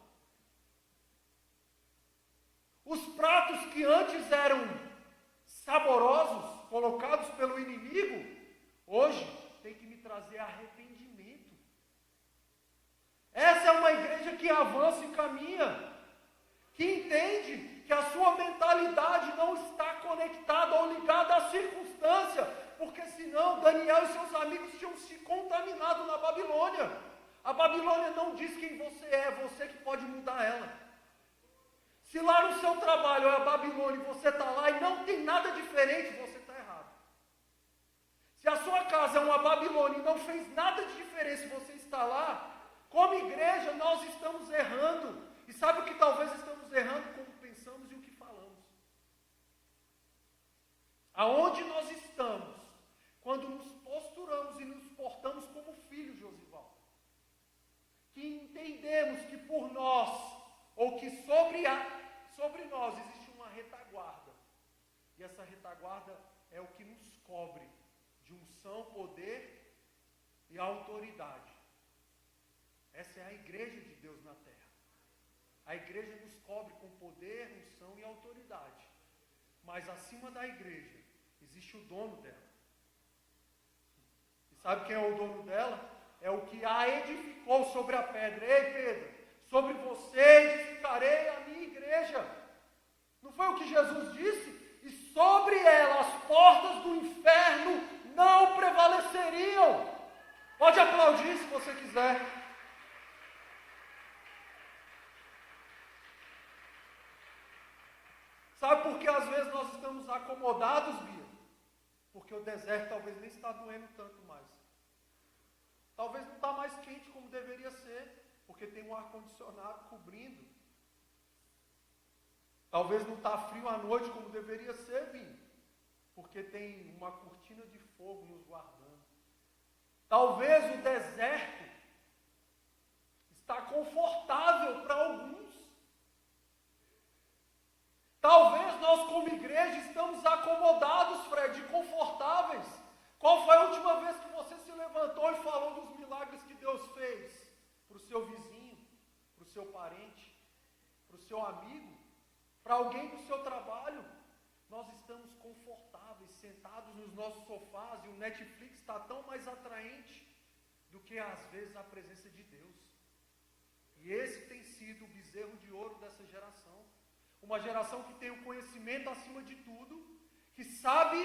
Os pratos que antes eram saborosos, colocados pelo inimigo, hoje tem que me trazer arrependimento. Essa é uma igreja que avança e caminha, que entende que a sua mentalidade não está conectada ou ligada à circunstância, porque senão Daniel e seus amigos tinham se contaminado na Babilônia. A Babilônia não diz quem você é, você que pode lá no seu trabalho é a Babilônia e você está lá e não tem nada diferente, você está errado. Se a sua casa é uma Babilônia e não fez nada de diferença, você está lá, como igreja nós estamos errando. E sabe o que talvez estamos errando? Como pensamos e o que falamos. Aonde nós estamos, quando nos posturamos e nos portamos como filhos, Josivaldo, que entendemos que por nós, ou que sobre nós existe uma retaguarda, e essa retaguarda é o que nos cobre de unção, poder e autoridade. Essa é a igreja de Deus na terra. A igreja nos cobre com poder, unção e autoridade. Mas acima da igreja existe o dono dela. E sabe quem é o dono dela? É o que a edificou sobre a pedra. Ei, Pedro, sobre você edificarei a minha igreja. Não foi o que Jesus disse? E sobre ela as portas do inferno não prevaleceriam. Pode aplaudir se você quiser. Sabe por que às vezes nós estamos acomodados, Bia? Porque o deserto talvez nem está doendo tanto mais. Talvez não está mais quente como deveria ser, porque tem um ar-condicionado cobrindo. Talvez não está frio à noite como deveria ser, Bia, porque tem uma cortina de fogo nos guardando. Talvez o deserto está confortável para alguns. Talvez nós como igreja estamos acomodados, Fred, confortáveis. Qual foi a última vez que você se levantou e falou dos milagres que Deus fez? Para o seu vizinho, para o seu parente, para o seu amigo, para alguém do seu trabalho. Nós estamos confortáveis, sentados nos nossos sofás, e o Netflix está tão mais atraente do que às vezes a presença de Deus. E esse tem sido o bezerro de ouro dessa geração. Uma geração que tem o conhecimento acima de tudo, que sabe,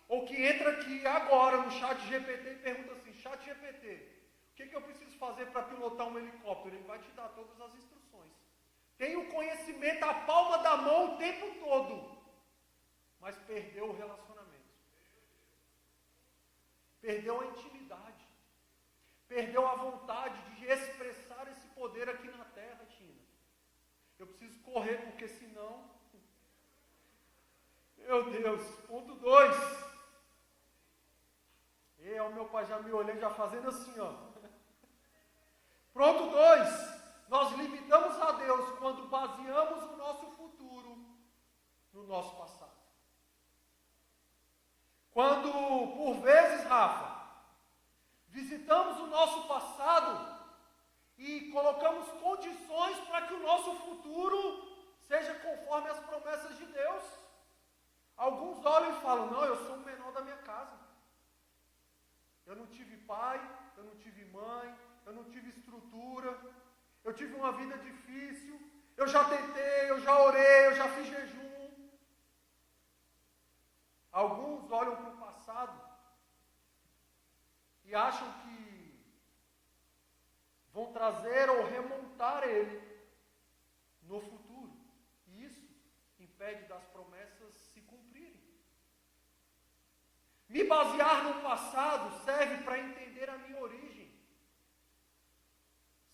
ou que entra aqui agora no chat GPT e pergunta assim: chat GPT, o que eu preciso fazer para pilotar um helicóptero? Ele vai te dar todas as instruções. Tem o conhecimento à palma da mão o tempo todo, mas perdeu o relacionamento. Perdeu a intimidade. Perdeu a vontade de expressar esse poder aqui na terra, Tina. Eu preciso correr, porque senão... Meu Deus. Ponto 2. O meu pai já me olhando, já fazendo assim, ó. Ponto 2. Nós limitamos a Deus quando baseamos o nosso futuro no nosso passado. Quando, por vezes, Rafa, visitamos o nosso passado e colocamos condições para que o nosso futuro seja conforme as promessas de Deus. Alguns olham e falam: não, eu sou o menor da minha casa. Eu não tive pai, eu não tive mãe, eu não tive estrutura, eu tive uma vida difícil, eu já tentei, eu já orei, eu já fiz jejum. Alguns olham para o passado e acham que vão trazer ou remontar ele no futuro. E isso impede das promessas se cumprirem. Me basear no passado serve para entender a minha origem.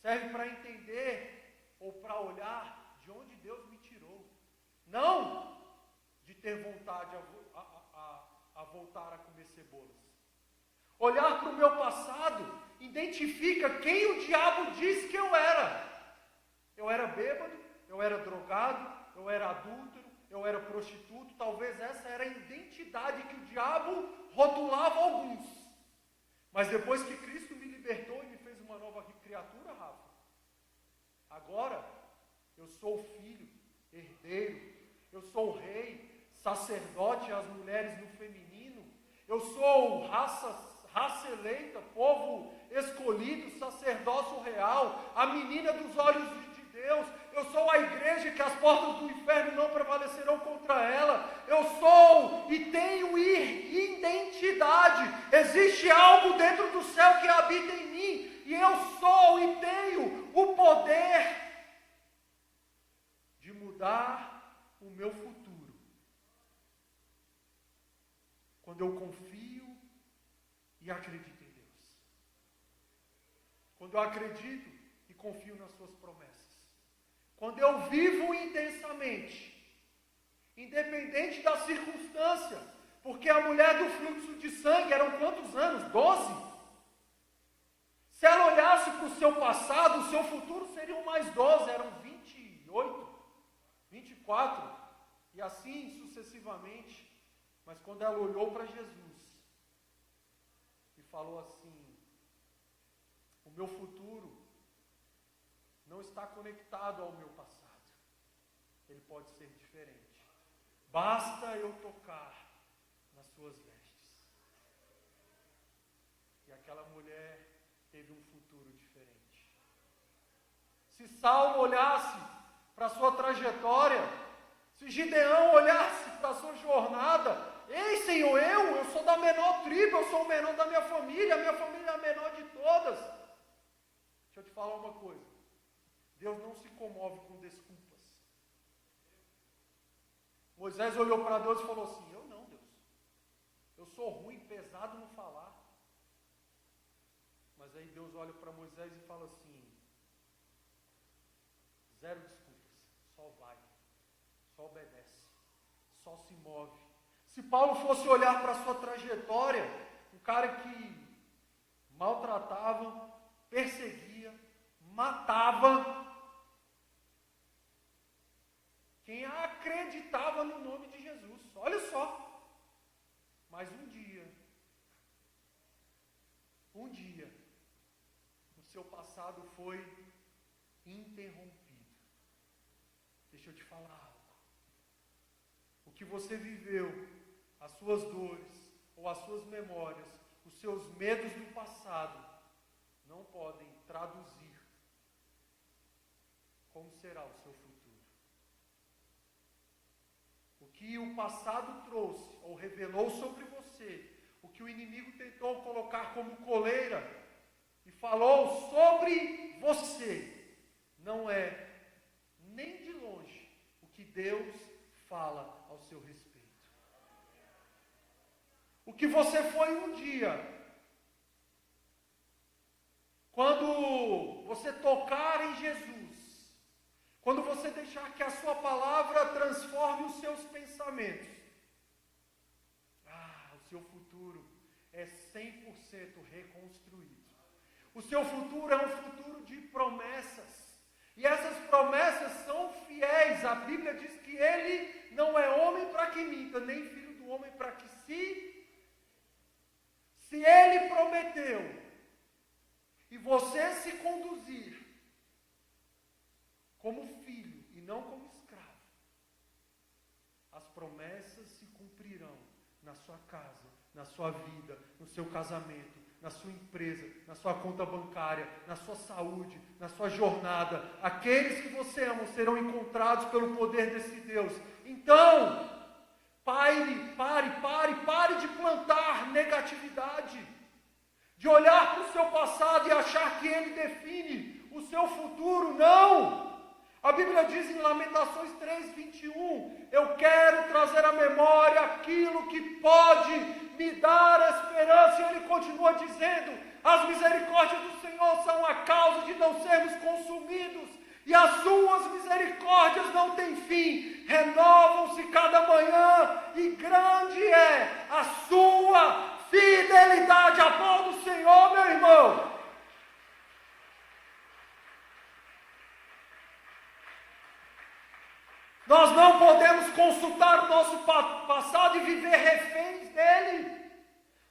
Serve para entender ou para olhar de onde Deus me tirou. Não de ter vontade a voltar a comer cebolas. Olhar para o meu passado identifica quem o diabo disse que eu era. Eu era bêbado, eu era drogado, eu era adúltero, eu era prostituto. Talvez essa era a identidade que o diabo rotulava alguns. Mas depois que Cristo me libertou e me fez uma nova criatura, Rafa, agora eu sou filho, herdeiro, eu sou rei, sacerdote às mulheres no feminino, eu sou raça eleita, povo escolhido, sacerdócio real, a menina dos olhos de Deus. Eu sou a igreja que as portas do inferno não prevalecerão contra ela. Eu sou e tenho identidade. Existe algo dentro do céu que habita em mim, e eu sou e tenho o poder de mudar Quando eu confio e acredito em Deus. Quando eu acredito e confio nas suas promessas. Quando eu vivo intensamente, independente da circunstância, porque a mulher do fluxo de sangue eram quantos anos? 12? Se ela olhasse para o seu passado, o seu futuro seriam mais 12, eram 28, 24, e assim sucessivamente. Mas quando ela olhou para Jesus e falou assim: o meu futuro não está conectado ao meu passado, ele pode ser diferente. Basta eu tocar nas suas vestes. E aquela mulher teve um futuro diferente. Se Saulo olhasse para a sua trajetória, se Gideão olhasse para a sua jornada: ei, Senhor, eu sou da menor tribo, eu sou o menor da minha família, a minha família é a menor de todas. Deixa eu te falar uma coisa: Deus não se comove com desculpas. Moisés olhou para Deus e falou assim: eu não, Deus, eu sou ruim, pesado no falar. Mas aí Deus olha para Moisés e fala assim: zero desculpas, só vai, só obedece, só se move. Se Paulo fosse olhar para a sua trajetória, um cara que maltratava, perseguia, matava quem acreditava no nome de Jesus, olha só. Mas um dia, o seu passado foi interrompido. Deixa eu te falar algo. O que você viveu, as suas dores ou as suas memórias, os seus medos do passado, não podem traduzir como será o seu futuro. O que o passado trouxe ou revelou sobre você, o que o inimigo tentou colocar como coleira e falou sobre você, não é nem de longe o que Deus fala ao seu respeito. O que você foi um dia, quando você tocar em Jesus, quando você deixar que a sua palavra transforme os seus pensamentos, o seu futuro é 100% reconstruído. O seu futuro é um futuro de promessas. E essas promessas são fiéis. A Bíblia diz que ele não é homem para que minta, nem filho do homem para que se ele prometeu e você se conduzir como filho e não como escravo, as promessas se cumprirão na sua casa, na sua vida, no seu casamento, na sua empresa, na sua conta bancária, na sua saúde, na sua jornada. Aqueles que você ama serão encontrados pelo poder desse Deus. Então, pare de plantar negatividade, de olhar para o seu passado e achar que ele define o seu futuro. Não! A Bíblia diz em Lamentações 3:21, eu quero trazer à memória aquilo que pode me dar esperança. E ele continua dizendo, as misericórdias do Senhor são a causa de não sermos consumidos, e as suas misericórdias não têm fim, renovam-se cada manhã, e grande é a sua fidelidade. Aplauda o Senhor, meu irmão. Nós não podemos consultar o nosso passado e viver reféns dele.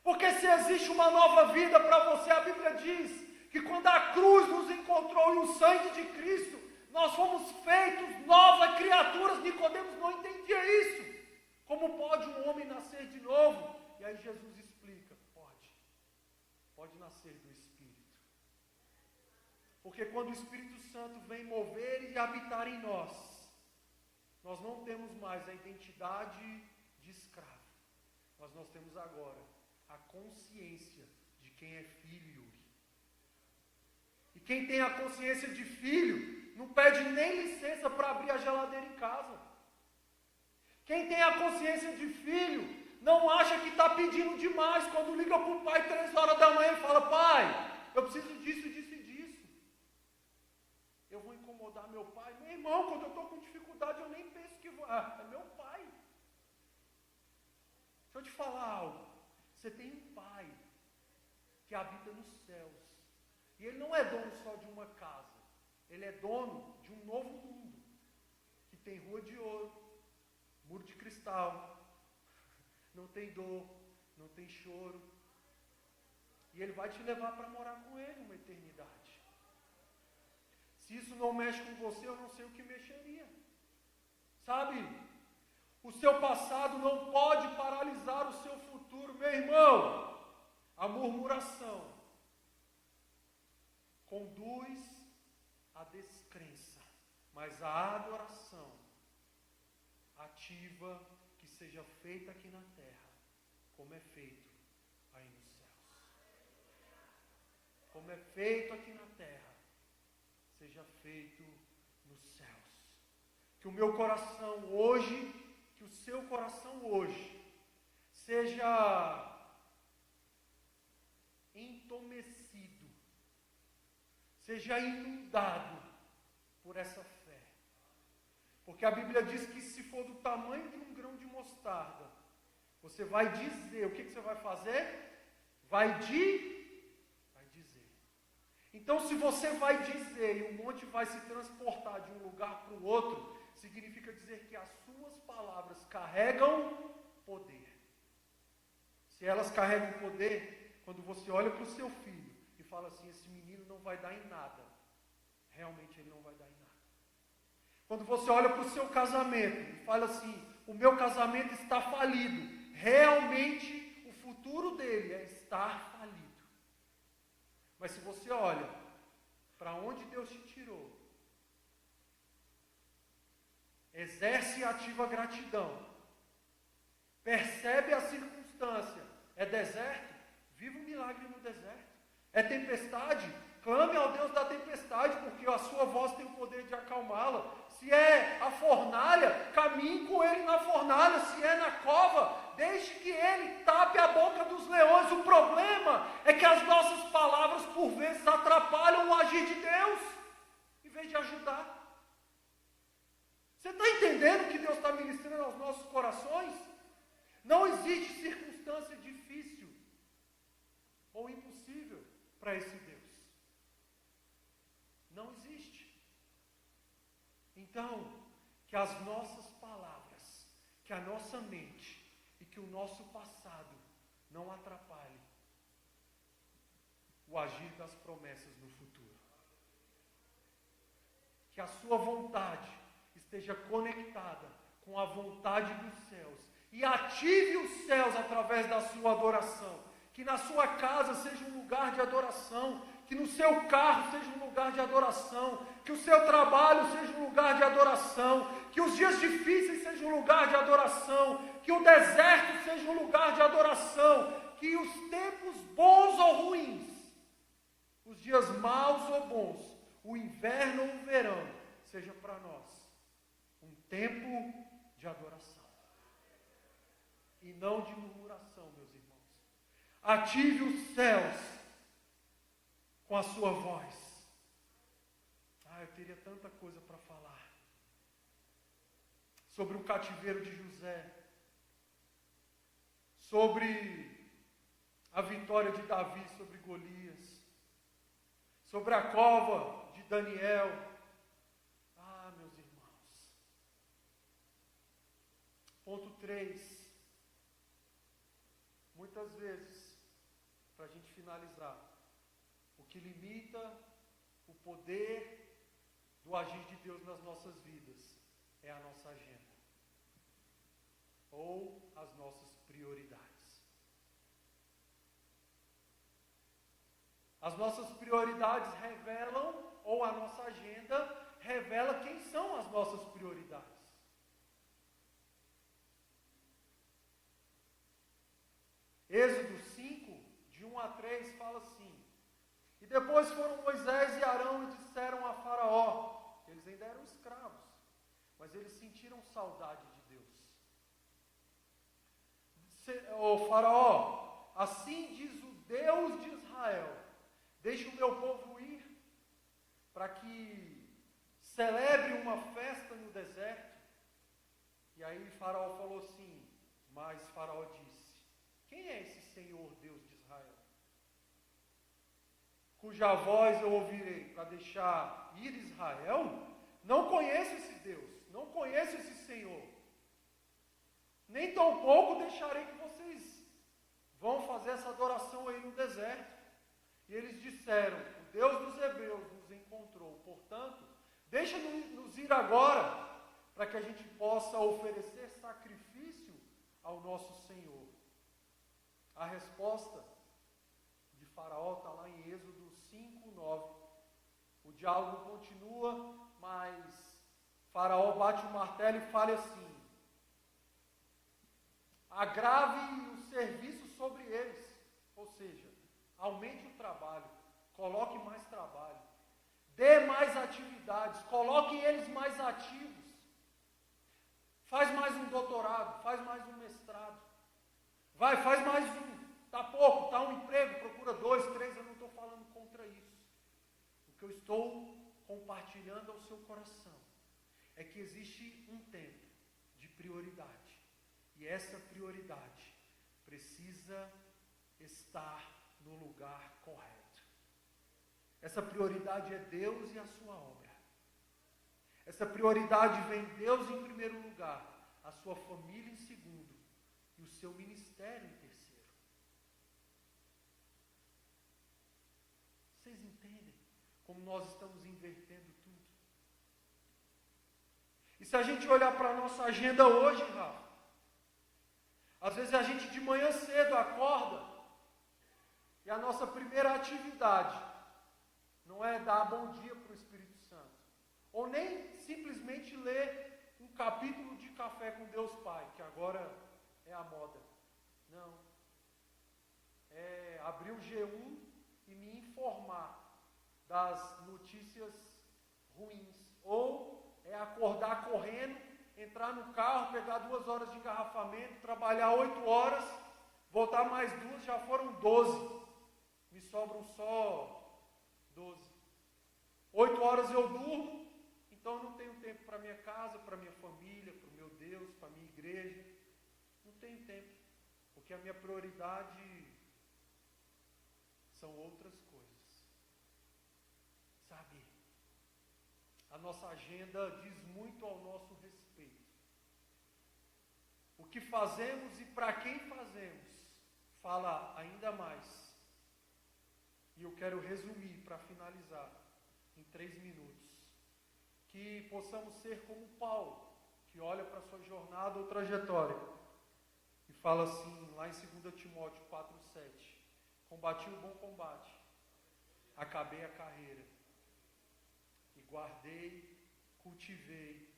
Porque se existe uma nova vida para você, a Bíblia diz que quando a cruz nos encontrou e o sangue de Cristo, nós fomos feitos novas criaturas. Nicodemos não entendia isso. Como pode um homem nascer de novo? E aí Jesus explica, pode nascer do Espírito. Porque quando o Espírito Santo vem mover e habitar em nós não temos mais a identidade de escravo, mas nós temos agora a consciência de quem é filho. E quem tem a consciência de filho, não pede nem licença para abrir a geladeira em casa. Quem tem a consciência de filho, não acha que está pedindo demais. Quando liga para o pai 3 horas da manhã e fala, pai, eu preciso disso, disso e disso. Eu vou incomodar meu pai. Meu irmão, quando eu estou com dificuldade, eu nem penso que vou. É meu pai. Deixa eu te falar algo. Você tem um pai que habita nos céus. E ele não é dono só de uma casa. Ele é dono de um novo mundo. Que tem rua de ouro, muro de cristal. Não tem dor, não tem choro. E ele vai te levar para morar com ele uma eternidade. Se isso não mexe com você, eu não sei o que mexeria. Sabe? O seu passado não pode paralisar o seu futuro. Meu irmão, a murmuração conduz à descrença, mas a adoração ativa que seja feita aqui na terra, como é feito aí nos céus. Como é feito aqui na terra, seja feito nos céus. Que o meu coração hoje, que o seu coração hoje, seja entomecido, seja inundado por essa fé. Porque a Bíblia diz que se for do tamanho de um grão de mostarda, você vai dizer, o que você vai fazer? Vai dizer. Então, se você vai dizer e o monte vai se transportar de um lugar para o outro, significa dizer que as suas palavras carregam poder. Se elas carregam poder, quando você olha para o seu filho e fala assim, esse menino não vai dar em nada, realmente ele não vai dar em nada. Quando você olha para o seu casamento e fala assim, o meu casamento está falido, realmente o futuro dele é estar falido. Mas se você olha para onde Deus te tirou, exerce e ativa a gratidão, percebe a circunstância, é deserto, viva um milagre no deserto. É tempestade, clame ao Deus da tempestade, porque a sua voz tem o poder de acalmá-la. Se é a fornalha, caminhe com ele na fornalha. Se é na cova, deixe que ele tape a boca dos leões. O problema é que as nossas palavras, por vezes, atrapalham o agir de Deus, em vez de ajudar. Você está entendendo o que Deus está ministrando aos nossos corações? Não existe circunstância difícil ou impossível para esse Deus. Não existe. Então, que as nossas palavras, que a nossa mente e que o nosso passado não atrapalhem o agir das promessas no futuro. Que a sua vontade esteja conectada com a vontade dos céus e ative os céus através da sua adoração. Que na sua casa seja um lugar de adoração, que no seu carro seja um lugar de adoração, que o seu trabalho seja um lugar de adoração, que os dias difíceis sejam um lugar de adoração, que o deserto seja um lugar de adoração, que os tempos bons ou ruins, os dias maus ou bons, o inverno ou o verão, seja para nós um tempo de adoração e não de murmuração, meus irmãos. Ative os céus com a sua voz. Eu teria tanta coisa para falar sobre o cativeiro de José, sobre a vitória de Davi sobre Golias, sobre a cova de Daniel. Meus irmãos. Ponto 3. Muitas vezes, para a gente finalizar, o que limita o poder do agir de Deus nas nossas vidas é a nossa agenda ou as nossas prioridades. As nossas prioridades revelam, ou a nossa agenda revela quem são as nossas prioridades. Êxodo 5, de 1 a 3, fala assim: e depois foram Moisés e Arão e disseram a Faraó, eles ainda eram escravos, mas eles sentiram saudade de Deus. ó Faraó, assim diz o Deus de Israel, deixe o meu povo ir, para que celebre uma festa no deserto. E aí Faraó falou assim, mas Faraó disse, quem é esse Senhor Deus de Israel? Cuja voz eu ouvirei para deixar ir Israel? Não conheço esse Deus, não conheço esse Senhor. Nem tampouco deixarei que vocês vão fazer essa adoração aí no deserto. E eles disseram, o Deus dos hebreus nos encontrou, portanto, deixa-nos ir agora, para que a gente possa oferecer sacrifício ao nosso Senhor. A resposta de Faraó está lá em Êxodo 5:9. O diálogo continua, mas Faraó bate o martelo e fala assim, agrave o serviço sobre eles, ou seja, aumente o trabalho, coloque mais trabalho, dê mais atividades, coloque eles mais ativos, faz mais um doutorado, faz mais um mestrado, faz mais um, está pouco, está um emprego, procura 2, 3, eu não estou falando contra isso. O que eu estou compartilhando ao seu coração é que existe um tempo de prioridade. E essa prioridade precisa estar no lugar correto. Essa prioridade é Deus e a sua obra. Essa prioridade vem Deus em primeiro lugar, a sua família em segundo e o seu ministério em terceiro. Vocês entendem como nós estamos invertendo tudo? E se a gente olhar para a nossa agenda hoje, Rafa, às vezes a gente de manhã cedo acorda e a nossa primeira atividade não é dar bom dia para o Espírito Santo, ou nem simplesmente ler um capítulo de Café com Deus Pai, que agora é a moda. Não. É abrir o G1 e me informar das notícias ruins, ou é acordar correndo, entrar no carro, pegar 2 horas de engarrafamento, trabalhar 8 horas, voltar mais 2, já foram 12. Me sobram só 12. 8 horas eu durmo, então eu não tenho tempo para minha casa, para minha família, para o meu Deus, para a minha igreja. Não tenho tempo, porque a minha prioridade são outras coisas. Sabe? A nossa agenda diz muito ao nosso respeito. O que fazemos e para quem fazemos fala ainda mais. E eu quero resumir para finalizar em 3 minutos. Que possamos ser como Paulo, que olha para a sua jornada ou trajetória e fala assim, lá em 2 Timóteo 4:7, combati o bom combate, acabei a carreira e guardei, cultivei,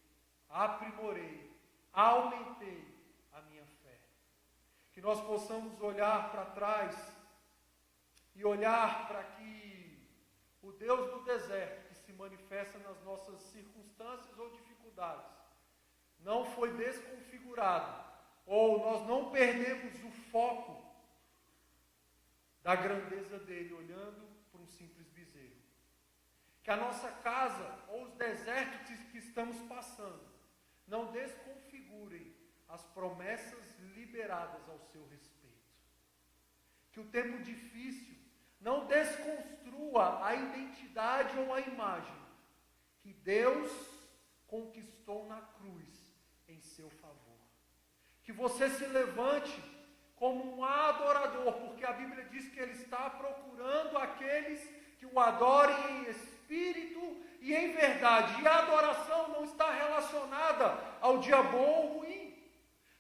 aprimorei, aumentei a minha fé. Que nós possamos olhar para trás e olhar para que o Deus do deserto, que se manifesta nas nossas circunstâncias ou dificuldades, não foi desconfigurado, ou nós não perdemos o foco da grandeza dele, olhando para um simples bezerro. Que a nossa casa, ou os desertos que estamos passando, não desconfigurem as promessas liberadas ao seu respeito. Que o tempo difícil não desconstrua a identidade ou a imagem que Deus conquistou na cruz em seu favor. Que você se levante como um adorador, porque a Bíblia diz que Ele está procurando aqueles que o adorem em espírito e em verdade. E a adoração não está relacionada ao dia bom ou ruim.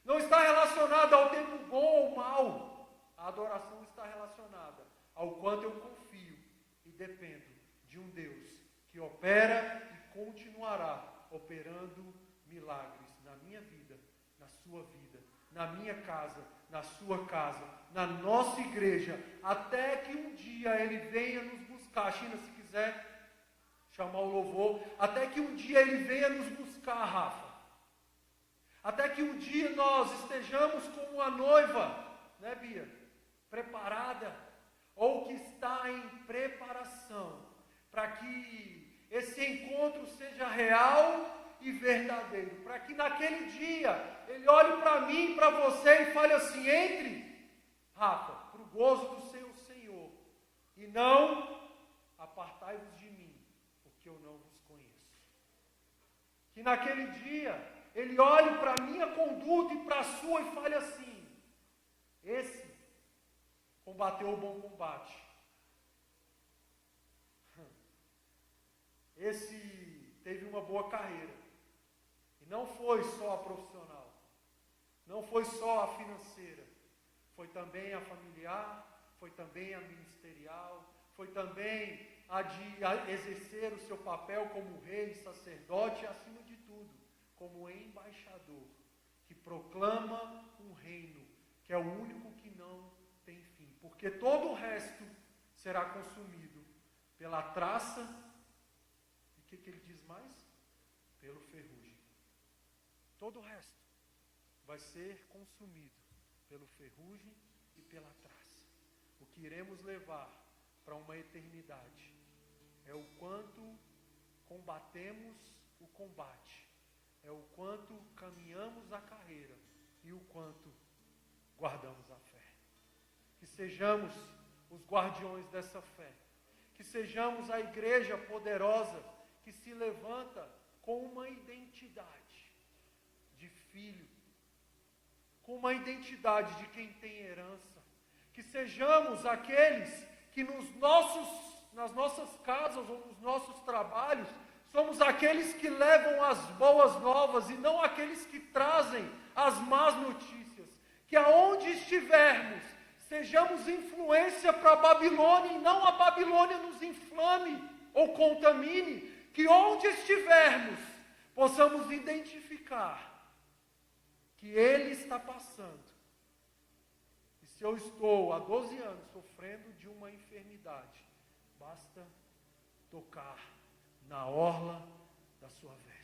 Não está relacionada ao tempo bom ou mau. A adoração está relacionada ao quanto eu confio e dependo de um Deus que opera e continuará operando milagres na minha vida, na sua vida, na minha casa, na sua casa, na nossa igreja, até que um dia Ele venha nos buscar. China, se quiser chamar o louvor, até que um dia Ele venha nos buscar, Rafa. Até que um dia nós estejamos como a noiva, né, Bia? Preparada, ou que está em preparação, para que esse encontro seja real e verdadeiro. Para que naquele dia ele olhe para mim, para você e fale assim: entre, Rafa, para o gozo do seu Senhor, e não apartai-vos de mim, porque eu não vos conheço. Que naquele dia ele olhe para a minha conduta e para a sua e fale assim: esse combateu o bom combate. Esse teve uma boa carreira. E não foi só a profissional. Não foi só a financeira. Foi também a familiar, foi também a ministerial, foi também a de exercer o seu papel como rei, sacerdote e, acima de tudo, como embaixador, que proclama um reino, que é o único que não tem fim. Porque todo o resto será consumido pela traça, e o que ele diz mais? Pelo ferrugem. Todo o resto vai ser consumido pelo ferrugem e pela traça. O que iremos levar para uma eternidade é o quanto combatemos o combate, é o quanto caminhamos a carreira e o quanto guardamos a fé. Que sejamos os guardiões dessa fé, que sejamos a igreja poderosa que se levanta com uma identidade de filho, com uma identidade de quem tem herança, que sejamos aqueles que nas nossas casas ou nos nossos trabalhos, somos aqueles que levam as boas novas e não aqueles que trazem as más notícias. Que aonde estivermos, sejamos influência para a Babilônia e não a Babilônia nos inflame ou contamine. Que onde estivermos, possamos identificar que ele está passando. E se eu estou há 12 anos sofrendo de uma enfermidade, basta tocar na orla da sua veste.